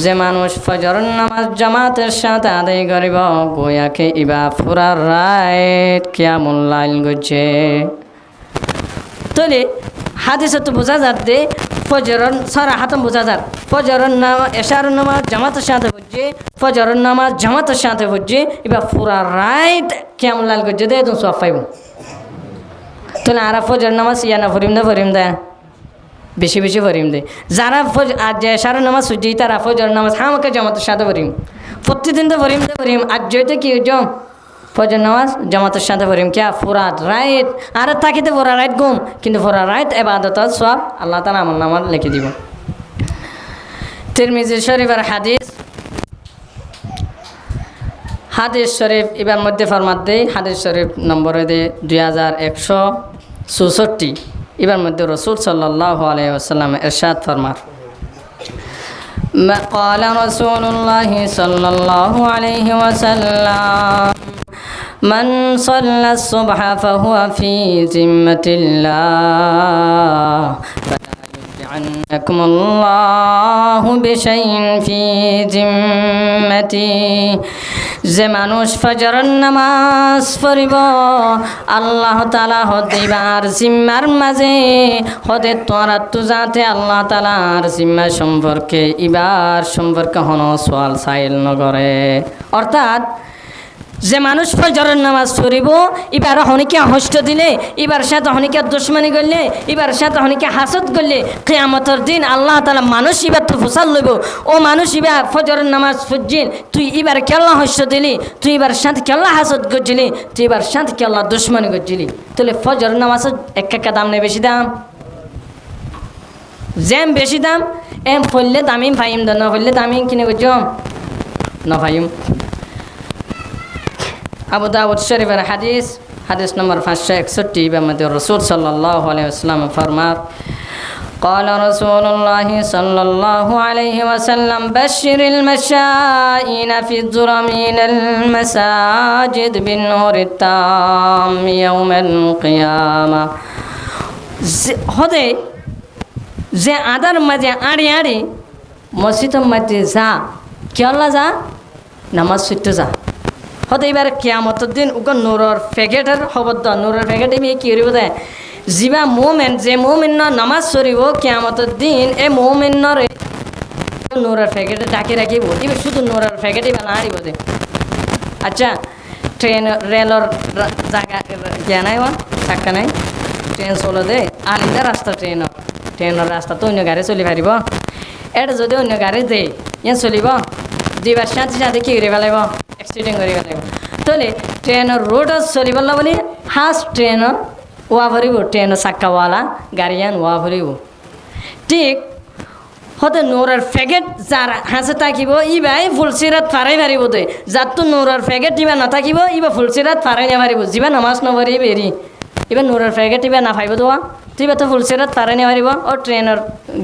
A: যে মানুষ ফজর নামাজ জামাতের সাথে আদায় করিব গোয়াকে ইবা পুরা রাত কিয়ামুল লাইল গজে তাহলে হাদিসে তো বোঝা যাচ্ছে ফজরের সারা হাতম বোঝা যায় ফজরের নামাজ এশারের নামাজ জামাতের সাথে হচ্ছে ফজরের নামাজ জামাতের সাথে হচ্ছে এবার পুরা রাত কিয়ামুল লাইল গজে দে তুমি সব পাইব তাহলে আর ফজর নামাজ ইয়ানা ফরিম দে বেশি ফরিম দে যারা আজ এশারের নামাজ হচ্ছে তারা ফজর নামাজ আমাকে জামাতের সাথে ফরিম প্রতিদিন তো ফরিম আজ যেতে কি জম ফজর নামাজ জামাতের সাথে পড়িম কিয়া পুরা রাত আর থাকিতে পুরা রাত ঘুম কিন্তু পুরা রাত ইবাদত সওয়াব আল্লাহ তাআলা আমল নামায় লিখে দিব তিরমিজি শরীফের হাদিস শরীফ এবার মধ্যে ফরমাত দেই হাদিস শরীফ নম্বরে দে 2164 এবার মধ্যে রাসূল সাল্লাল্লাহু আলাইহি ওয়াসাল্লাম ইরশাদ ফরমার قال رسول الله صلى الله عليه وسلم من صلى الصبح فهو في ذمة الله فلا يرجعنكم الله بشيء في ذمته যে মানুষ ফজরের নামাজ পড়িব আল্লাহ তাআলা হদিবার জিম্মার মাঝে হদে তোরা তু যাতে আল্লাহ তাআলার জিম্মা সম্পর্কে ইবার সম্পর্কে হন সওয়াল সাইল নগরে অর্থাৎ যে মানুষ ফজরের নামাজ পড়িব এবার হনিকে হস্ত দিলে এবার সাথে হনিকে দুশ্মনী করলে এবার সাথে হনিকে হাসদ করলে কিয়ামতের দিন আল্লাহ তাআলা মানুষ এবার তো ফসাল লইব ও মানুষ এবার ফজরের নামাজ পড়ছিস তুই এবার কেল্লা হস্ত দিলি তুই এবার সাথে কেল্লা হাসদ করছিলি তুই এবার সাথে কেল্লা দুশ্মনী করছিলি তাহলে ফজরের নামাজের একটা দাম নেই বেশি দাম জ্যাম বেশি দাম এম ফললে দামি ভাইম না ফললে দামি কিনে বুঝম না ভাইম আবু দাউদ শরীফের হাদিস নম্বর 561 এর মধ্যে রাসূল সাল্লাল্লাহু আলাইহি ওয়াসাল্লাম ফরমার قال رسول الله صلى الله عليه وسلم بشر المشائين في الظلم إلى المساجد بالنور التام يوم القيامة হদে যে আদার মাঝে আড়ি মসজিদের মাঝে যা কেলা যা নামাজ পড়তে যা হতে এবার কিয়ামতের দিন ওকে নূরের প্যাকেটের খবর দাও নূরের প্যাকেট এমনি কি করিব দেয় যিবা মোমেন যে মোমেন নামাজ পড়িব কিয়ামতের দিন এই মোমেনরে নোরের প্যাকেটে ডাকে রাখিব এবার শুধু নোরের প্যাকেটে বা নাড়িব দে আচ্ছা ট্রেন রেলর জায়গা জ্ঞা নাই বা চাক্কা নাই ট্রেন চলো দে আলিদা রাস্তা ট্রেনের রাস্তা তো অন্য গাড়ি চলি পারিব এটা যদি অন্য গাড়ি দে ইয়ান চলিব দুইবার সাথে সাথে কি করে পেলাইব এক্সিডেন্ট করে পেলাইব তাহলে ট্রেনের রোডত চলিবলা বলে হাস ট্রেনের ওয়া ভরিব ট্রেনের চাক্কাওয়ালা গাড়িয়ান ওয়া ভরিব ঠিক হতে নোরের প্যাকেট যার হাসে থাকিব ইবাই ফুলসিরাত ফারাই পারিব দে যার তো নোরের প্যাকেট ইবা নাথাকিব ইবা ফুলসিরাত ফারাই নেপারিব যিবা নামাজ নপঢ়ি বেরি এবার নোরের প্যাকেট ইবা নাপাইব দোয়া তুই তো ফুলসিরাত ফারাই নেপারিব ও ট্রেনের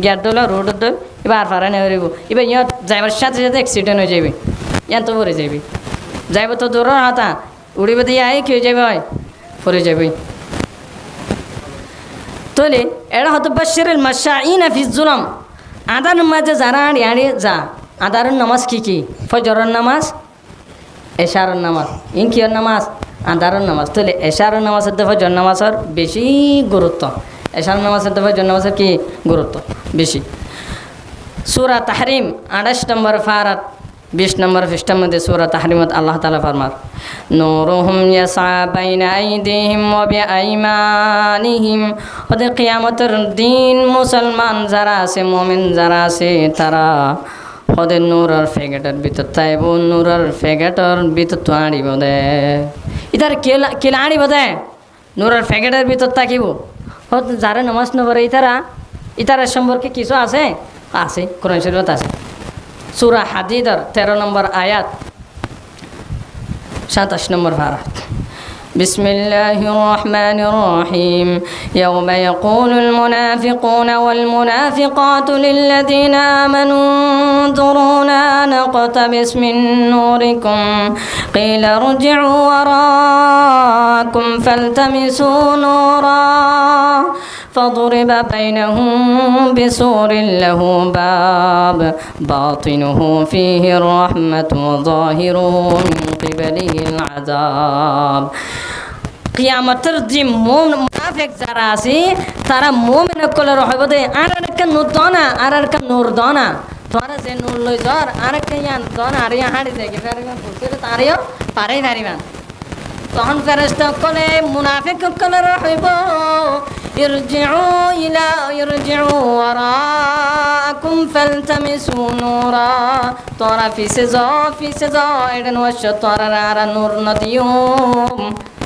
A: গেট দল রোডত দল এবার আর ফারাই নেপারিব এবার ইয়ত যাইবার সাথে সাথে অ্যাক্সিডেন্ট হয়ে যাবি ইয়ান তো পরে যাবি যাইব তো দূরের হাতা উড়িব দিয়ে আই কি হয়ে যাবে হয় পরে যাবি তোলে এটা হতো বাশিরুল মাশাইনা ফি যুলাম আদার মাঝে যারা আড়ি যা আদারের নামাজ কি ফজরের নামাজ এশারের নামাজ ইন কিয়র নামাজ আদারের নামাজ তাহলে এশারের নামাজের তো ফজর নামাজের বেশি গুরুত্ব এশারের নামাজের তো ফজর নামাজের কি গুরুত্ব বেশি সূরা তাহরিম 28 নম্বর ফারাত 20 নম্বর পৃষ্ঠার মধ্যে সূরা তাহরিমত আল্লাহ তাআলা ফরমার নূরুহুম ইয়াসা বাইনা আইদিহিম ওয়া বিআইমানিহিম ওদের কিয়ামতের দিন মুসলমান যারা আছে মুমিন যারা আছে তারা ওদের নূরের প্যাকেটের ভিতর তাইব নূরের প্যাকেটের ভিতর তো আড়িব দে ইতার কেলা আড়িব দে নূরের প্যাকেটের ভিতর থাকিব যারা নামাজ নপড়ে ইতারা সম্পর্কে কিছু আছে আছে কোরআন শরীফত আছে সূরা হাদীদের 13 নম্বর আয়াত 27 নম্বর ফারাত বিসমিল্লাহির রহমানির রহিম ইয়াওমা ইয়াকুলুল মুনাফিকুনা ওয়াল মুনাফিকাতু লিল্লাযীনা আমানু انظرونا نقتبس من نوركم قيل ارجعوا وراءكم فالتمسوا نورا فضرب بينهم بسور له باب باطنه فيه الرحمة وظاهره من قبله العذاب কিয়ামতের যে মুনাফিক যারা আছে তারা মুমিনের কোলে রহব দে আর একটা নূর দনা আর একটা নূর দনা তোরা যে নূর লই যার আর একটা ইয়ান দনা আর ইয়া হাড়ি দেখে ফেরবেন বুঝতে তারিও পারে পারিবেন তখন ফেরেশতা কোলে মুনাফিক কোলে রহব ইরজিউ ওয়ারাকুম ফালতামিসু নূরা তোরা ফিসে যাও এটা নষ্ট তোরা আর নূর নদিয়ম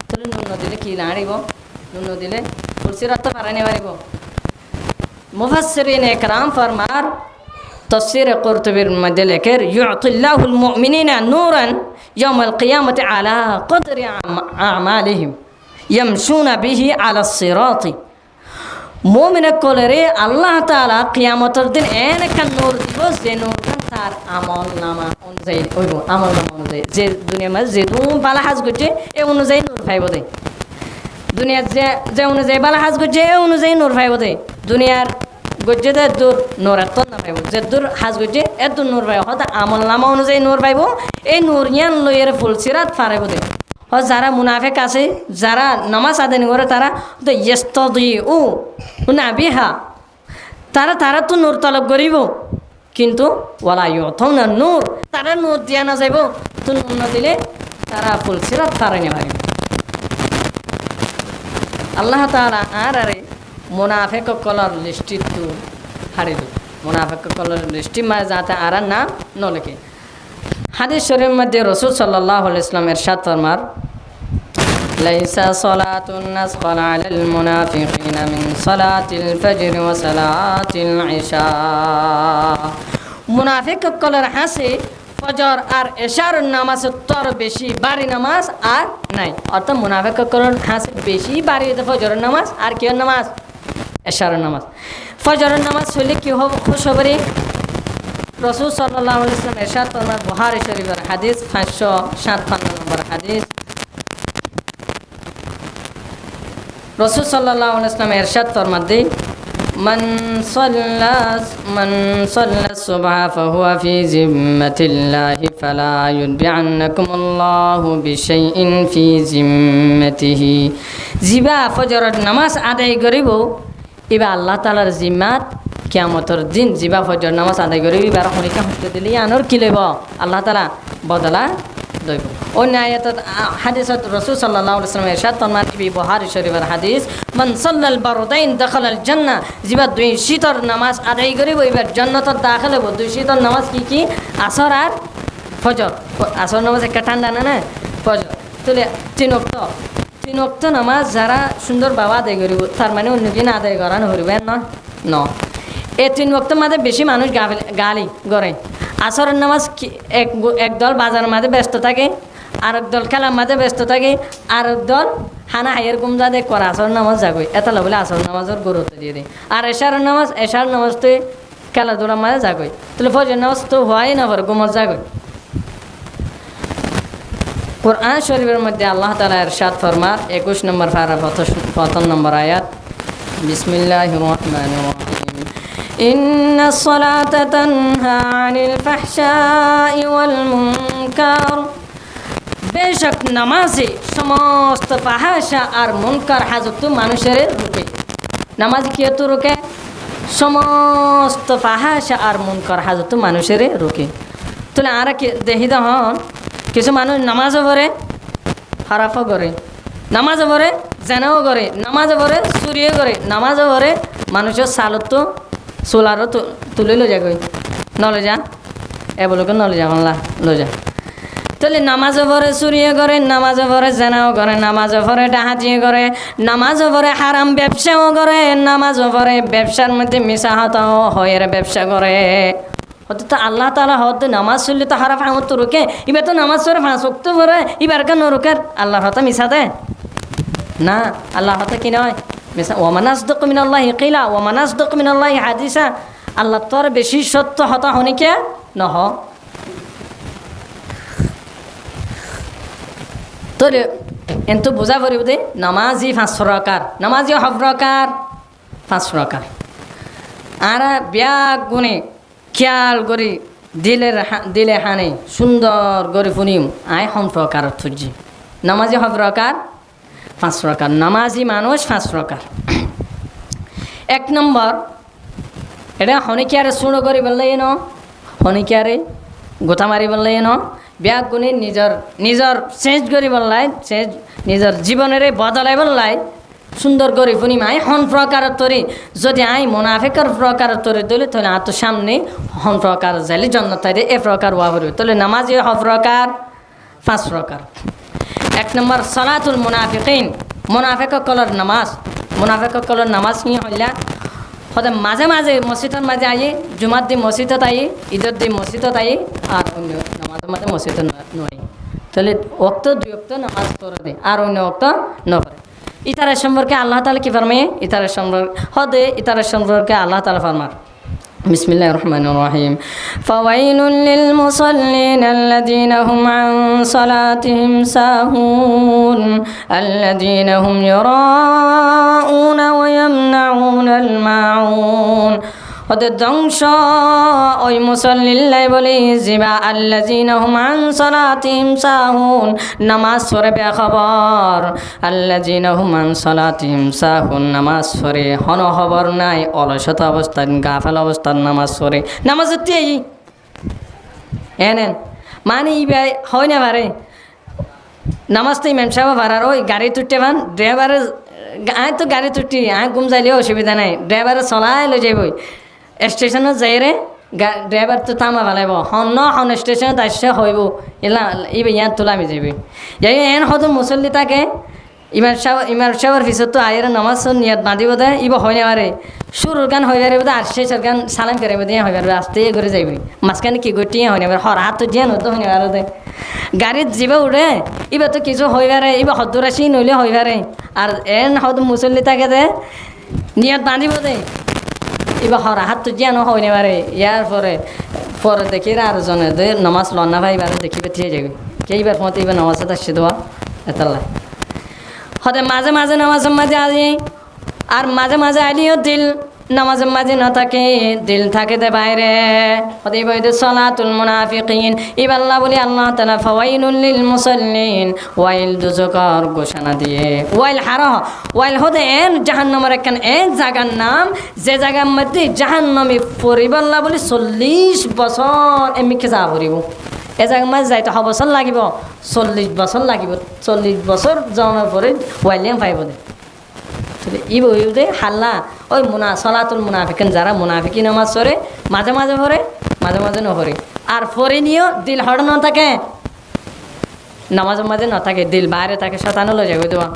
A: তোর নূর নদিলে কি লাড়িব নূর নদিলে ফুলসিরাত তো পারানি পারিব মুফাসসিরিন ইকরাম ফরমার তাফসীর কুরতুবীর মধ্যে লেখের ইউতিল্লাহুল মুমিনিনা নূরান ইয়াউমাল কিয়ামতি আলা কদরি আমালিহিম ইয়ামশুনা বিহি আলাস সিরাতি মুমিনের কোলে আল্লাহ তাআলা কিয়ামতের দিন একটা নূর দিব যে নূরটা তার আমলনামা অনুযায়ী হইব আমলনামা অনুযায়ী যে দুনিয়ার মাঝে যে বালা হাজ করছে এই অনুযায়ী নূর পাইব দে দুনিয়ার যে অনুযায়ী বালা হাজ করছে এই অনুযায়ী নূর পাইব দে দুনিয়ার গজ্জে দে দূর নূর এত না পাইব যে দূর হাজ করছে এত নূর পাইব হয়তো আমলনামা অনুযায়ী নূর পাইব এই নূর ইয়ান লইয়ের ফুলসিরাত ফারাইব দে যারা মুনাফিক আছে যারা নামাজ আদায় করে তারা তো ইস্তাদিউ না বিহা তারা তো নূর তলব করিব কিন্তু ওয়ালা ইউতাউনা নূর তারা নূর দিয়া না যাইব তো নূর না দিলে তারা ফুলসিরাত ফারাই না পারিব আল্লাহ তাআলা আরে মুনাফিক কলর লিস্টি তো হারিল মুনাফিক কলর লিস্টি মা যাতে আর না নলেকে হাদিস শরীফের মধ্যে রাসূল সাল্লাল্লাহু আলাইহি ওয়াসাল্লাম ইরশাদ ফরমার লাইসা সালাতুন নাসখাল আলাল মুনাফিকিনা মিন সালাতিল ফজর ওয়া সালাতিল ইশা মুনাফিক কলর হাসে ফজর আর ইশার নামাজ তোর বেশি বাড়ি নামাজ আর নাই অর্থাৎ মুনাফিক কলর হাসে বেশি বাড়ি ফজর নামাজ আর কি নামাজ ইশার নামাজ ফজর নামাজ হলে কি হবে খুশ হবে রাসূল সাল্লাল্লাহু আলাইহি ওয়াসাল্লাম ইরশাদ ফরমান বুখারী শরীফের হাদিস 557 নম্বর হাদিস রাসূল সাল্লাল্লাহু আলাইহি ওয়াসাল্লাম ইরশাদ ফরমান দে মান সাল্লা সুবহা ফাহুয়া ফি জিম্মাতিল্লাহি ফালা ইউদবিআন্নাকুমুল্লাহু বিশাইইন ফি জিম্মাতিহি জিবা ফজরের নামাজ আদায় করিব এবা আল্লাহ তাআলার জিম্মাত কিয়ামতর দিন জিবা ফজর নামাজ আদায় করে এবার হনিকা হতে দিলে আনোর কি লইব আল্লাহ তাআলা বদলা দইব। অন্য আয়াতত হাদিসত রাসূল সাল্লাল্লাহু আলাইহি ওয়াসাল্লাম ইরশাদ ফরমান বুখারী শরীফের হাদিস মান সাল্লাল বারদাইন দাখালাল জান্নাহ জিবা দুই শীতর নামাজ আদায় করিব এবার জান্নাতত দাখিল হইব। দুই শীতর নামাজ কি আসর আর ফজর। আসর নামাজ একটা ঠান্ডা না ফজর তাহলে তিন ওয়াক্ত নামাজ যারা সুন্দর বাবা আদায় করিব তার মানে অন্য দিন আদায় করা নহরিবেন ন এই 3 ওয়াক্তের মাঝে বেশি মানুষ গালি করে। আসরের নামাজ এক দল বাজারের মাঝে ব্যস্ত থাকে, আরেক দল খেলার মাঝে ব্যস্ত থাকে, আরেক দল হানা হাইয়ের গুমজা দেখ করে আসর নামাজ যাগই এটা বলে আসর নামাজের গুরুত্ব দিয়ে দেয়। আর এশার নামাজ তো খেলাধুলার মাঝে যাগই তাহলে ফজর নামাজ তো হওয়াই না পারে গুমজ যাগই। কুরআন শরীফের মধ্যে আল্লাহ তাআলা ইরশাদ ফরমান 21 নম্বর পারা প্রথম নম্বর আয়াত বিসমিল্লাহির রহমানির রহিম ইন্নাস সালাতা তানহা আনিল ফাহশাই ওয়াল মুনকার বেশক নামাজে সমস্ত ফাহাশা আর মুনকার হাজত মানুষের রোকে। নামাজ কি তো রোকে সমস্ত ফাহাশা আর মুনকার হাজত মানুষের রোকে। তাহলে আর কি দেখি হন কিছু মানুষ নামাজও পড়ে খারাপও করে, নামাজও পড়ে জেনাও করে, নামাজও পড়ে চুরিও করে, নামাজও পড়ে মানুষের সালত সোলারও তুলে লো যা গই নলে যা বলকে নলে যা বাংলা লো যা। তাহলে নামাজও পড়ে চুরিও করে, নামাজও পড়ে জেনাও করে, নামাজও পড়ে ডাহাতিও করে, নামাজও পড়ে হারাম ব্যবসাও করে, নামাজও পড়ে ব্যবসার মধ্যে মিশাহতাও হয়ের ব্যবসা করে। অথচ আল্লাহ তাআলা হত নামাজ চললে তো হারা ফাঁমত তো রোকে, এবার তো নামাজ পড়ে 5 ওয়াক্ত পড়ে এবার কেন রোকে? আল্লাহর হতা মিশা দেয় না, আল্লাহ হতা কি নয় মিশা। ওয়ামান আসদাকু মিনাল্লাহি কিলা ওয়ামান আসদাকু মিনাল্লাহি হাদিসা। আল্লাহ তোর বেশি সত্য হতা হনিকে নহ। তোরে এন্তু বোঝা পড়িব দে নামাজি 5 প্রকার, নামাজি প্রকার 5 প্রকার। আর ব্যাগ গুণে খেয়াল করি দিলে হানে সুন্দর করে ফুনিম আয় হন প্রকার থুজি। নামাজি প্রকার 5 প্রকার, নামাজি মানুষ 5 প্রকার। 1 নম্বর এটা হনিকিয়ারে শুনো করি বললে হনিকিয়ারে গোথা মারি বললে ব্যাগ গুণে নিজর চেঞ্জ করি বললাই নিজের জীবনের বদলাই বললাই সুন্দর করে ফুনিম আই হন প্রকার তরি। যদি আই মোনাফেকার প্রকার তরি দিলে তাহলে আর তো সামনে হন প্রকার যাইলে জন্নত তাই এ প্রকার ওয়া করিব। তাহলে নামাজি প্রকার 5 প্রকার। 1 নম্বর সালাতুল মুনাফিকিন, মুনাফিক কলর নামাজ। মুনাফিক কলর নামাজ নিয়ে হইলা হতে মাঝে মাঝে মসজিদের মাঝে আই, জুমার দিন মসজিদত আই, ঈদের দিন মসজিদত আই, আর অন্য নামাজের মাঝে মসজিদত নয়। তাহলে ওক্ত 2 ওক্ত নামাজ পড়ে দেয় আর অন্য ওক্ত নপড়ে। ইতারের সম্পর্কে আল্লাহ তাআলা কি ফরমায়? ইতারের সম্পর্কে আল্লাহ তাআলা ফরমান বিসমিল্লাহির রহমানির রহিম ফাওয়াইলুল লিল মুসাল্লিন আল্লাযীনা হুম আন সালাতিহিম সাহুন আল্লাযীনা হুম ইউরাউনা ওয়া ইয়ামনাউনাল মাউন। ওদের ধ্বংস ওই মুসল্লিল্লাই বলে জিবা আল্লাযীনা হুম আন সালাতিহিম সাহুন নামাজ পড়ে বেখবর, আল্লাযীনা হুম আন সালাতিহিম সাহুন নামাজ পড়ে হন খবর নাই, অলসতা অবস্থান গাফেল অবস্থান নামাজ পড়ে। নামাজ এই এনেন মানে ইবাই হয় না পারে নামাজ তো ইমাম সাহেব ভাড়ার ওই গাড়ি তুটতে পান ড্রাইভারের আয় তো গাড়ি তুটি আয় ঘুম যাইলেও অসুবিধা নাই, ড্রাইভারে চলাই লৈ যাবই স্টেশনত যাই রে ড্রাইভার তো থামা ভালাইব হন স্টেশনত আসছে হইব এলা ইবে ইয়াত তোলামি যাবি যাই এন হয়তো মুসল্লি থাকে ইমার সাহেবের পিছত তো আয়ের নামাজ নিয়াত বাঁধিব দেয় ইব হয় না পারে সুরের গান হয়ে পারে বোধ আর শেষের গান সালাম করে দিয়ে হয়ে পারবে আস্তে করে যাবি মাঝখানে কি গটিয়ে হয় না পারে হর হাত তো জিয়ান হতো হয় না পারে গাড়িত যাবা উঠে ইবা তো কিছু হয়ে পারে ইবা হদ্দরাশি নইলে হয়ে পারে আর এন হয়তো মুসল্লি থাকে দে নিয়াত বাঁধিব দেয় এবার হর হাত তো জিয়ানো হয় না পারে ইয়ার পরে দেখি আর জনে দে নামাজ লন্না ভাই এবারে দেখিবে ঠিক যাবে এইবার মতো এবার নামাজ আসছে দেওয়া এতাল্লা হতে মাঝে মাঝে নামাজের মাঝে আসি আর মাঝে মাঝে আলিও দিল নামাজের মাঝে না থাকে, দিল থাকে দে বাইরে। হতে বইতে সলাতুল মুনাফিকিন। এবার আল্লাহ বলি আল্লাহ তাআলা ফাওয়াইলুল লিল মুসাল্লিন, ওয়াইল দুজকার ঘোষণা দিয়ে ওয়াইল হারা ওয়াইল হতে এন জাহান্নামের একখান এক জায়গার নাম, যে জায়গার মধ্যে জাহান্নামে পড়িব আল্লাহ বলি 40 বছর এমনিকে যা পড়িব। এ জায়গার মাঝে যাইতে বছর লাগিব, 40 বছর লাগিব। 40 বছর যাওয়ার পরে ওয়াইলিয়াম পাইব দে। ই বইতে হাল্লা ওই সলাতুল মুনাফিকিন, যারা মুনাফিকি নামাজ পড়ে মাঝে মাঝে পড়ে, মাঝে মাঝে নপড়ে, আর পড়ে নিয়েও দিল হড় না থাকে, নামাজের মাঝে না থাকে, দিল বাইরে থাকে, শতানো লয়ে যাবে দেওয়া।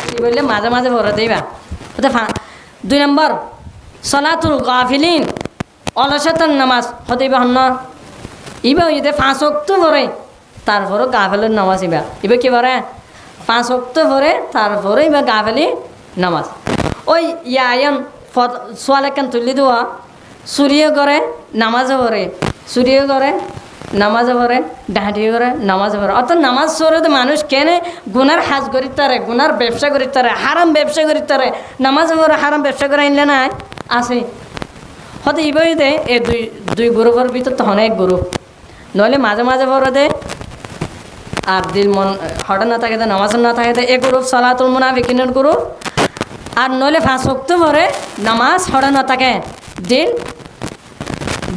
A: কি বললে মাঝে মাঝে পড়ে দিবা। 2 নম্বর সলাতুল গাফিলিন, অলসতার নামাজ হতে হন ইবা ইতে 5 ওয়াক্ত পড়ে, তারপরও গাফিলের নামাজ ইবা কি পড়ে 5 ওয়াক্ত পড়ে, তারপরে ইবা গাফিলি নামাজ। ওই ইয়ায়ন সোয়ালেকান তুলি দেওয়া, চুরিও করে নামাজও পড়ে, চুরিও করে নামাজও পড়ে, ডাঁটিও করে নামাজও পড়ে। অর্থাৎ নামাজ পড়ে তো মানুষ কেনে গুনার হাজ করিতে পারে, গুনার ব্যবসা করিতে পারে, হারাম ব্যবসা করিতে পারে। নামাজও পড়ে হারাম ব্যবসা করে আনলে না আছে। হয়তো ইবইতে এই দুই গ্রুপের ভিতর তখন এক গ্রুপ, নইলে মাঝে মাঝে পড়ে দে আর দিল মন হঠাৎ না থাকে, নামাজ না থাকে, এ গ্রুপ সলাতুল মুনাফিকিনের গ্রুপ। আর নইলে 5 ওয়াক্ত পরে নামাজ হঠাৎ না থাকে,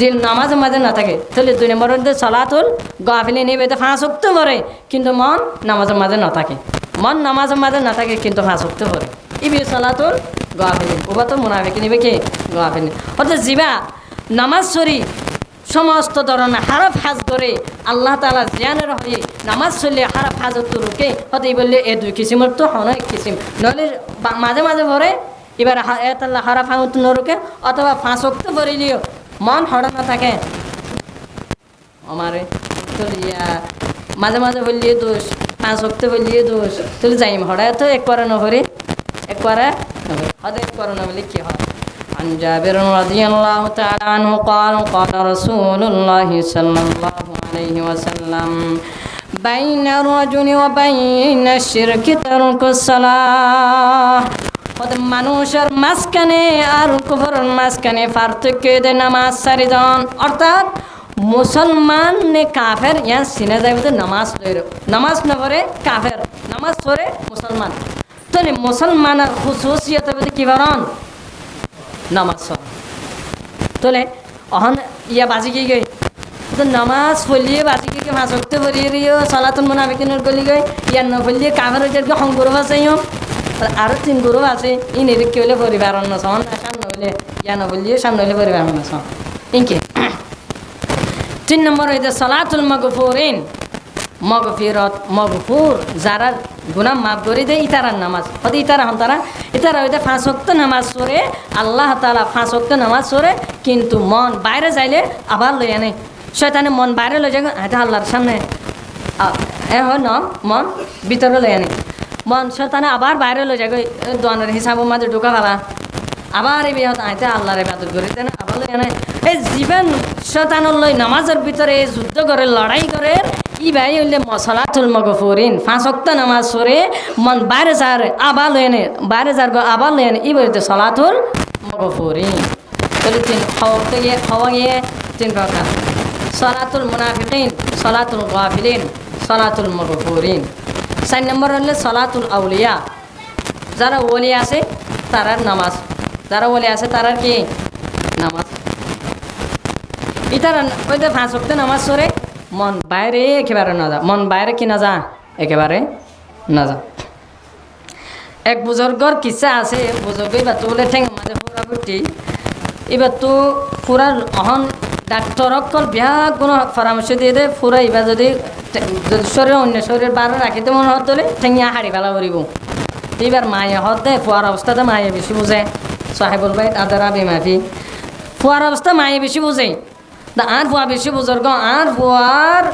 A: দিল নামাজের মাঝে না থাকে, তাহলে 2 নম্বরের সলাতুল গাফিলিন। নিবে 5 ওয়াক্ত পরে কিন্তু মন নামাজের মাঝে না থাকে, মন নামাজের মাঝে না থাকে কিন্তু 5 ওয়াক্ত পরে, ইবি সলাতুল গাফিলিন। ওবা তো মুনাফিকিন নিবে কি গাফিলিন। অর্থাৎ জিবা নামাজ সরি সমস্ত ধরনের হারফ হাজ করে আল্লাহ তাআলা জ্ঞানের হয়ে নামাজ চললে হারফ হাজত রুকে হতে বললে এই 2 কিসিমের তো হন এক কিসিম। নইলে মাঝে মাঝে ভরে এবার আল্লাহ হারফ হাজত রুকে, অথবা 5 ওয়াক্ত পড়িলেও মন হড়া না থাকে আমারে চলিয়া, মাঝে মাঝে বললিয়ে দোষ, 5 ওয়াক্ত বললিয়ে দোষ, তুই যাইম হড়া তো একবারে নহরে, একবারে হতে একবারে না বলে কি হয়। عن جابر رضي الله تعالى عنه قال قال رسول الله صلى الله عليه وسلم بين الرجل وبين الشرك ترك الصلاة। মানুষের মাঝখানে আর কুফরের মাঝখানে পার্থক্য দে নামাজ সারিজন। অর্থাৎ মুসলমান নে কাফের ইয়া সিনে যাইবে নামাজ না পড়ে কাফের, নামাজ পড়ে মুসলমান। তো মুসলমানের খুশুসিয়ত কি বরণ নামাজ তোলে অহন ইয়া বাজি গিয়ে গই, তো নামাজ পড়লিয়ে বাজি গিয়ে 5 ওয়াক্ত পড়িয়ে সলাতুল মুনাফিকিনের গলি গই, ইয়ার না পড়লিয়ে কাফের ওইটাকে সংগ্রহ আছে। আরও 3 গ্রুপ আছে, ই নিরীক্ষে হলে পরিবার অন্য সন, সামনে হইলে ইয়া না বললিয়ে সামনে হইলে পরিবার অন্য সন ইনকে। 3 নম্বর হইতে সলাতুল মাগফুরিন, মগফুর যারা গুনাহ মাফ করে দেয় ইতারার নামাজ। হতে ইতারা হইতে 5 ওয়াক্ত নামাজ পড়ে, আল্লাহ তাআলা 5 ওয়াক্ত নামাজ পড়ে, কিন্তু মন বাইরে যাইলে আবার লই আনে, শয়তানে মন বাইরে লই যায়, এটা আল্লাহর সামনে হয় না, মন ভিতরে লই আনে, মন শয়তানে আবার বাইরে লই যায়, দোয়ানের হিসাবের মাঝে ঢোকা ফেলা, আবার এই বিহত আইতে আল্লাহর ইবাদত করিতে না, আবার লই আনে। এই জীবন শয়তানের লই নামাজের ভিতরে যুদ্ধ করে, লড়াই করে, ই ভাই হইলে সলাতুল মাগফুরিন। 5 ওয়াক্ত নামাজ পড়ে মন বাইরে যার আবার লই আনে, বাইরে যার আবার লই আনে, ই বলতে সলাতুল মাগফুরিন। তাহলে 3 প্রকার: সলাতুল মুনাফিকিন, সলাতুল গাফিলিন, সলাতুল মাগফুরিন। 4 নম্বর হলে সলাতুল আউলিয়া, যারা ওলি আছে তারার নামাজ, যারা ওলি আছে তারার কি নামাজ। ইতারা ওইতে 5 ওয়াক্ত নামাজ পড়ে মন বাইরে একেবারে না যা, মন বাইরে কি না যা, একেবারে না যা। এক বুজুর্গর কিসা আছে, বুজুর্গ এবার তো বলে ঠেং মাঝে পুরা বুটি, এবার তো পুরা অহন ডাক্তর অকল বিয়া কোনো পরামর্শ দিয়ে দেয়, পুরা এবার যদি শরীর অন্য শরীর বারো রাখিতে মনে হত তোলে ঠেঙিয়া হাড়ি ফেলা করিব। এইবার মায়ে হত দেয়, ফুয়ার অবস্থাতে মায়ে বেশি বুঝে, সাহেবুল ভাই আদারা বেমাফি, ফুয়ার অবস্থা মায়ে বেশি বুঝে, আর ফুয়া বেশি বুজুর্গ, আর ফুয়ার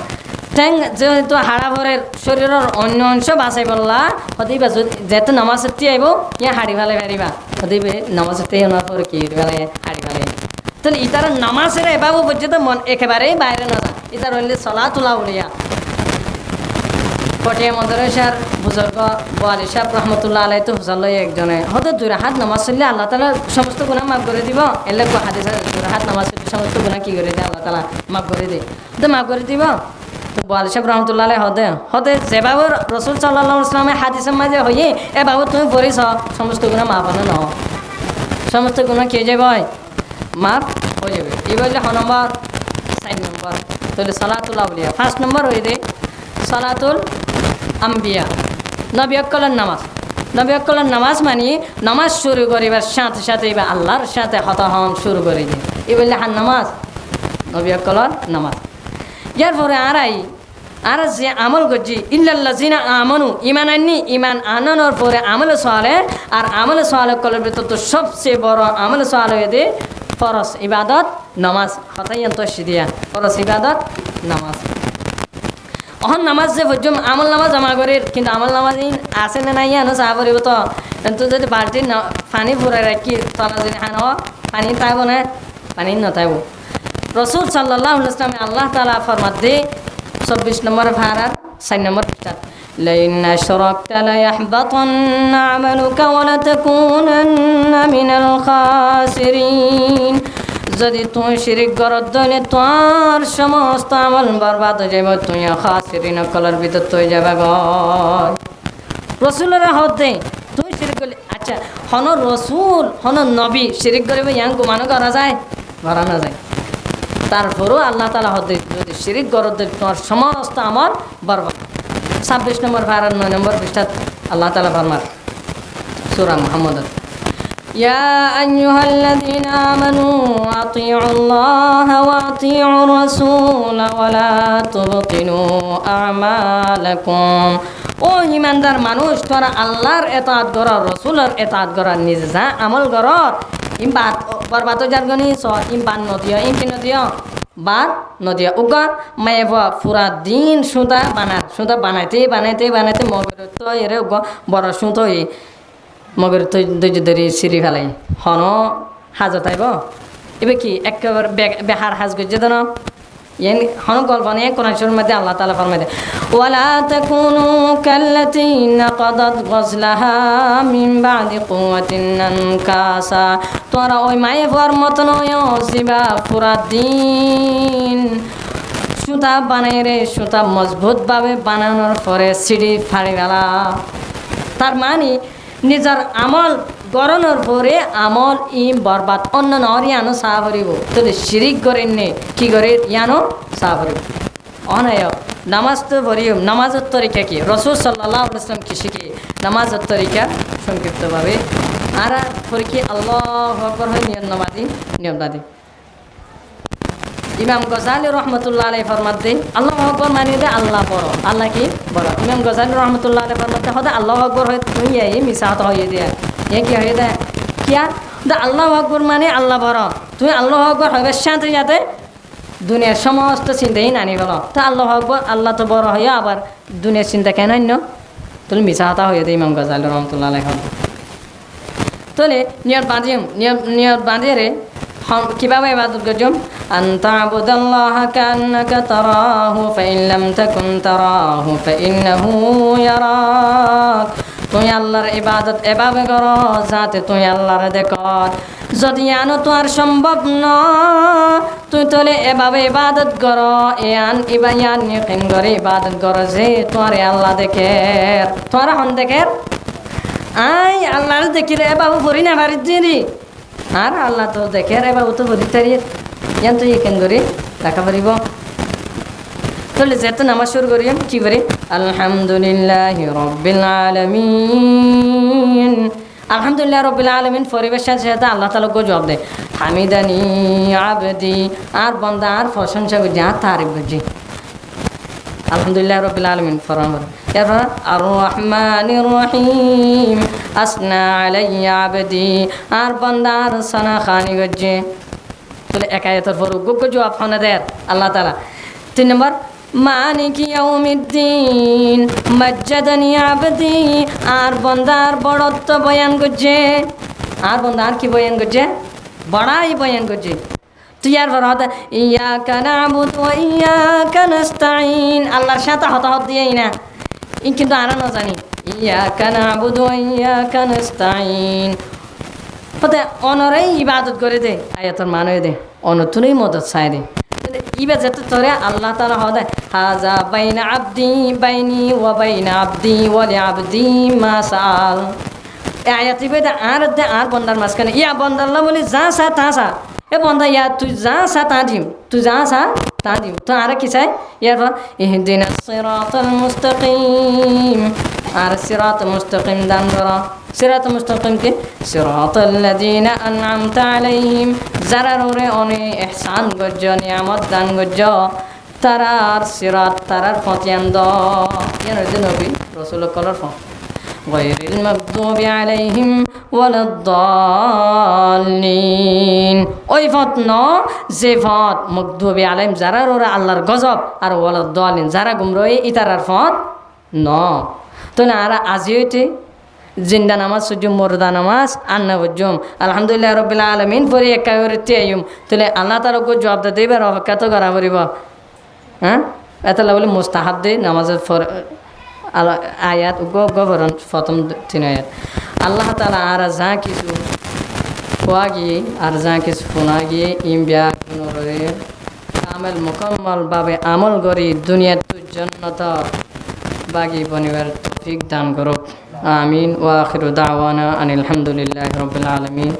A: ঠেং যেহেতু হাড়া ভরের শরীরের অন্য অংশ বাঁচাই বললা, হতেইবা যেহেতু নামাজ আইব ইয়া হাড়ি ফেলে পারিবা, হতেইবে নামাজ ওনার পরে কি ফেলে হাড়ি ফেলে। তাহলে ইতারা নামাজের এভাবে পর্যন্ত মন একেবারেই বাইরে না যায়, ইতার হইলে সলাতুল আউলিয়া। পটিয়া মাদ্রাসার বুজুর্গ ওয়ালি সাহেব রহমতুল্লাহ আলাই তো হুসাল একজনে হয়তো 2 রাকাত নামাজ পড়লে আল্লাহ তাআলা সমস্ত গুনাহ মাফ করে দিব। এলে কো হাদিসে 2 রাকাত নামাজ পড়লে সমস্ত গুনাহ কি করে দেয় আল্লাহ তাআলা মাফ করে দেয়। তো মাফ করে দিব। তো ওয়ালি সাহেব রহমতুল্লাহ আলাই হতে যেভাবে রাসূল সাল্লাল্লাহু আলাইহি ওয়াসাল্লামের হাদিসের মাঝে হইয়ে এভাবে তুমি পড়িছ সমস্ত গুনাহ মাফ হবে না, সমস্ত গুনাহ কে যাবে মাফ হয়ে যাবে। এই বললে নম্বর 4 নম্বর তাহলে সালাতুল আউলিয়া। 5 নম্বর হয়ে দে সালাতুল আম্বিয়া, নবী অক্কলের নামাজ। নবী অক্কলের নামাজ মানে নামাজ শুরু করিবার সাথে সাথে এবার আল্লাহর সাথে হতা হন শুরু করে দিয়ে এই বললে হান নামাজ নবী অক্কলের নামাজ। এর পরে আর যে আমল করছি ইল্লাল্লাযিনা আমানু ইমান আননি, ইমান আনানোর পরে আমল সালে, আর আমল সালে কলের ভিতর তো সবচেয়ে বড় আমল সালে হয়ে দে ফরজ ইবাদত নামাজ। হতাই তো সিদিয়া ফরজ ইবাদত নামাজ। অহন নামাজ যে বুঝুম আমল নামাজ জমা করে, কিন্তু আমল নামাজ আছে না নাই আনো চাহ পড়ব। তো কিন্তু যদি বালতির পানি ফুরাই রাখি তলা যদি হান পানি তাইব না, পানি নতাইব। রসুল সাল্লাল্লাহু আলাইহি ওয়াসাল্লাম আল্লাহ তাআলা ফরমাত দে 24 নম্বর ভাড়ার 4 নম্বর পৃষ্ঠা লাইন আশরাকতা লা ইয়াহবাতান্না আমালুকা ওয়া লা তাকুনান্না মিনাল খাসিরিন। যদি তুই শিরিক করত দলে তোর সমস্ত আমল বরবাদ হয়ে যাবে, তুই খাসিরিন কলার ভিতর তুই যাবে গ। রসুলের হতে তুই শিরিক করলে আচ্ছা হন রসুল হন নবী শিরিক করিবে ইয়াং গুমানো করা যায়, করা না যায়। তারপরও আল্লাহ তাআলা হতে যদি শিরিক করত দলে তোর সমস্ত আমল বরবাদ। 26 নম্বর ভাড়ার 9 নম্বর পৃষ্ঠা আল্লাহ তাআলা ফরমান সূরা মুহাম্মদ يا أيها الذين آمنوا أطيعوا الله وأطيعوا الرسول ولا تبطلوا أعمالكم। ও ইমানদার মানুষ তোরা আল্লাহর এতাআত কর, রসুলের এতাআত কর, নিজে যা আমল কর ইম বাত বরবাদ জারগনি স ইম বান নদিয়া ইম কি নদিয়া বাদ নদিয়া উগা মায়েবা পুরা দিন সুতা বানাইতে বানাইতে বানাইতে মগর তো এরে উগা বড় সুতো মগর তো দৈর্যদারি সিঁড়ি ফেলাই হন হাজত আইব এবার কি একেবারে বেহার হাজ গজ্জে দেন ইয়ান হন গল্প নিয়ে কোরআনের মধ্যে আল্লাহ তাআলা ফরমায় দেয় ওয়ালা তাকুনু কাল্লাতী নাকাদাত গজলাহা মিন বাদি কুওয়াতিন আনকাসা। তোরা ওই মায়ের মতন জিবা পুরা দিন সুতা বানাই রে, সুতা মজবুতভাবে বানানোর পরে সিঁড়ি ফাড়ি ফেলা। তার মানে নিজের আমল গড়ানোর পরে আমল বরবাদ অন্য ইয়ানো চাহ ভরিব। তাহলে শিরিক করেন নে কি করে ইয়ানো চাহ ভরিব অনায় নামাজ তো ভরিও। নামাজের তরিকা কি রসুল সাল্লাল্লাহু আলাইহি ওয়াসাল্লাম কি শিখে নামাজের তরিকা সংক্ষিপ্তভাবে আর পরীক্ষি আল্লাহু আকবার হয় নিয়মবাদী। ইমাম গজালি রহমতুল্লাহ আলাইহি ফরমাত দেই আল্লাহু আকবার মানে দে আল্লাহ বড়, আল্লাহ কি বড়। ইমাম গজালি রহমতুল্লাহ আলাইহি ফরমাত দে হদা আল্লাহু আকবার হয় তুই এই মিসাত হয়ে দে এ কি হয়ে দে কিয়া দা আল্লাহু আকবার মানে আল্লাহ বড়, তুই আল্লাহু আকবার হবে শান্ত যাতে দুনিয়ার সমস্ত চিন্তাই নানি গেল। তা আল্লাহু আকবার আল্লাহ তো বড় হইয়া আবার দুনিয়ার চিন্তা কেন আন্য তুই মিসাত হয়ে দে ইমাম গজালি রহমতুল্লাহ আলাইহি ফরমাত। তাহলে নিয়ত বাঁধিয়ে রে কিভাবে ইবাদত করছম আন তা'বুদাল্লাহা কান্নাকা তারাহু ফাইন লাম তাকুন তারাহু ফাইন্নাহু ইয়ারাক। তুই আল্লাহর ইবাদত এভাবে কর যাতে তুই আল্লাহর দেখ। যদি আনো তো আর সম্ভব ন তুই তোলে এভাবে ইবাদত কর ইয়ান ইয়াকিন করে ইবাদত কর যে তোরে আল্লাহ দেখে। তোরা হন দেখে আই আল্লাহর দেখিলে এভাবে পড়ি না পারি দিদি আর আল্লাহ তো দেখে রে বাবু তো বলি তারি ইয়ান তো ইকেন করি রাখা পারিব। তাহলে যেহেতু নামাজ শুরু করি কি করি আলহামদুলিল্লাহি রাব্বিল আলামিন। আলহামদুলিল্লাহ রাব্বিল আলামিন পরিবেশ সাথে আল্লাহ তাআলা গো জবাব দেয় হামিদানি আবদি, আর বান্দা আর প্রশংসা করছি আর তারিফ করছি আলহামদুলিল্লাহ রাব্বিল আলামিন ফরমান। এরপর আর রহমানির রহিম আসনা আলাইয়া আবদি, আর বান্দা আর সানা খানি করছে। তাহলে একায়তের পর গুগ্গ জবাব ফোনে দেয় আল্লাহ তাআলা। 3 নম্বর মালিকি ইয়াউমিদ্দিন মাজ্জাদানি আবদি, আর বান্দার বড়ত্ব বয়ান করছে। আর বান্দা আর কি বয়ান করছে বড়াই বয়ান করছে। তুই আর বড় হতে ইয়াকা না'বুদু ওয়া ইয়াকা নাস্তাঈন, আল্লাহর সাথে হতাহত দিয়েই না কিন্তু আরা না জানি ইয়াকা নাবুদু ওয়া ইয়াকা নাস্তাইন হতে অনরেই ইবাদত করে দে আয়াতর মানে দে অনতুনই মদত চাই দে ইবা যেতে তোরে আল্লাহ তাআলা হদে হাজা বাইনা আবদি বাইনি ওয়া বাইনা আবদি ওয়া লি আবদি মা সাল এই আয়াত ইবাদে আর বন্দার মাঝখানে ইয়া বন্দার আল্লাহ বলি যা সা তা সা এ বন্দা ইয়া তুই যা সা তা দিম তুই যা সা তা দিম তো আর কি চাই ইয়ার পর ইহদিনাস সিরাতাল মুস্তাকিম আর সিরাত মুস্তাকিম দান করা সিরাত মুস্তাকিম কে সিরাতাল্লাযীনা আন'আমতা আলাইহিম যারা ওরে অনে ইহসান গজ্জ নিয়ামত দান গজ্জ তারার সিরাত তারার ফতিয়ান দ ইয়ার নবী রাসূল কলার ফ গায়রিল মাগদুবি আলাইহিম ওয়ালাদ-দাল্লিন ওই ফত ন যে ফত মাগদুবি আলাইহিম যারা ওরা আল্লাহর গজব আর ওয়ালাদ-দাল্লিন যারা গুমরাহি ইতারার ফত ন তো না আর আজি হইতে জিন্দা নামাজ সুজুম মুর্দা নামাজ আন্না বুজুম আলহামদুলিল্লাহ রাব্বিল আলামিন পরে একাইরে তেয়ুম তাহলে আল্লাহ তাআলা কো জবাব দে দিবার অপেক্ষা তো করা পড়িব হ্যাঁ এতলা বলে মুস্তাহাব দে নামাজের আয়াত গবরন প্রথম তিন আয়াত আল্লাহ তাআলা আর যা কিছু খোয়া গিয়ে আর যা কিছু শোনা গিয়ে ইমবিয়া গুণরে কামেল মুকম্মল ভাবে আমল করি দুনিয়ার জন্নত বাগি বনিবার তৌফিক দান করুক আমিন ওয়া আখিরু দাওয়ানা আনিল হামদুলিল্লাহি রাব্বিল আলামিন।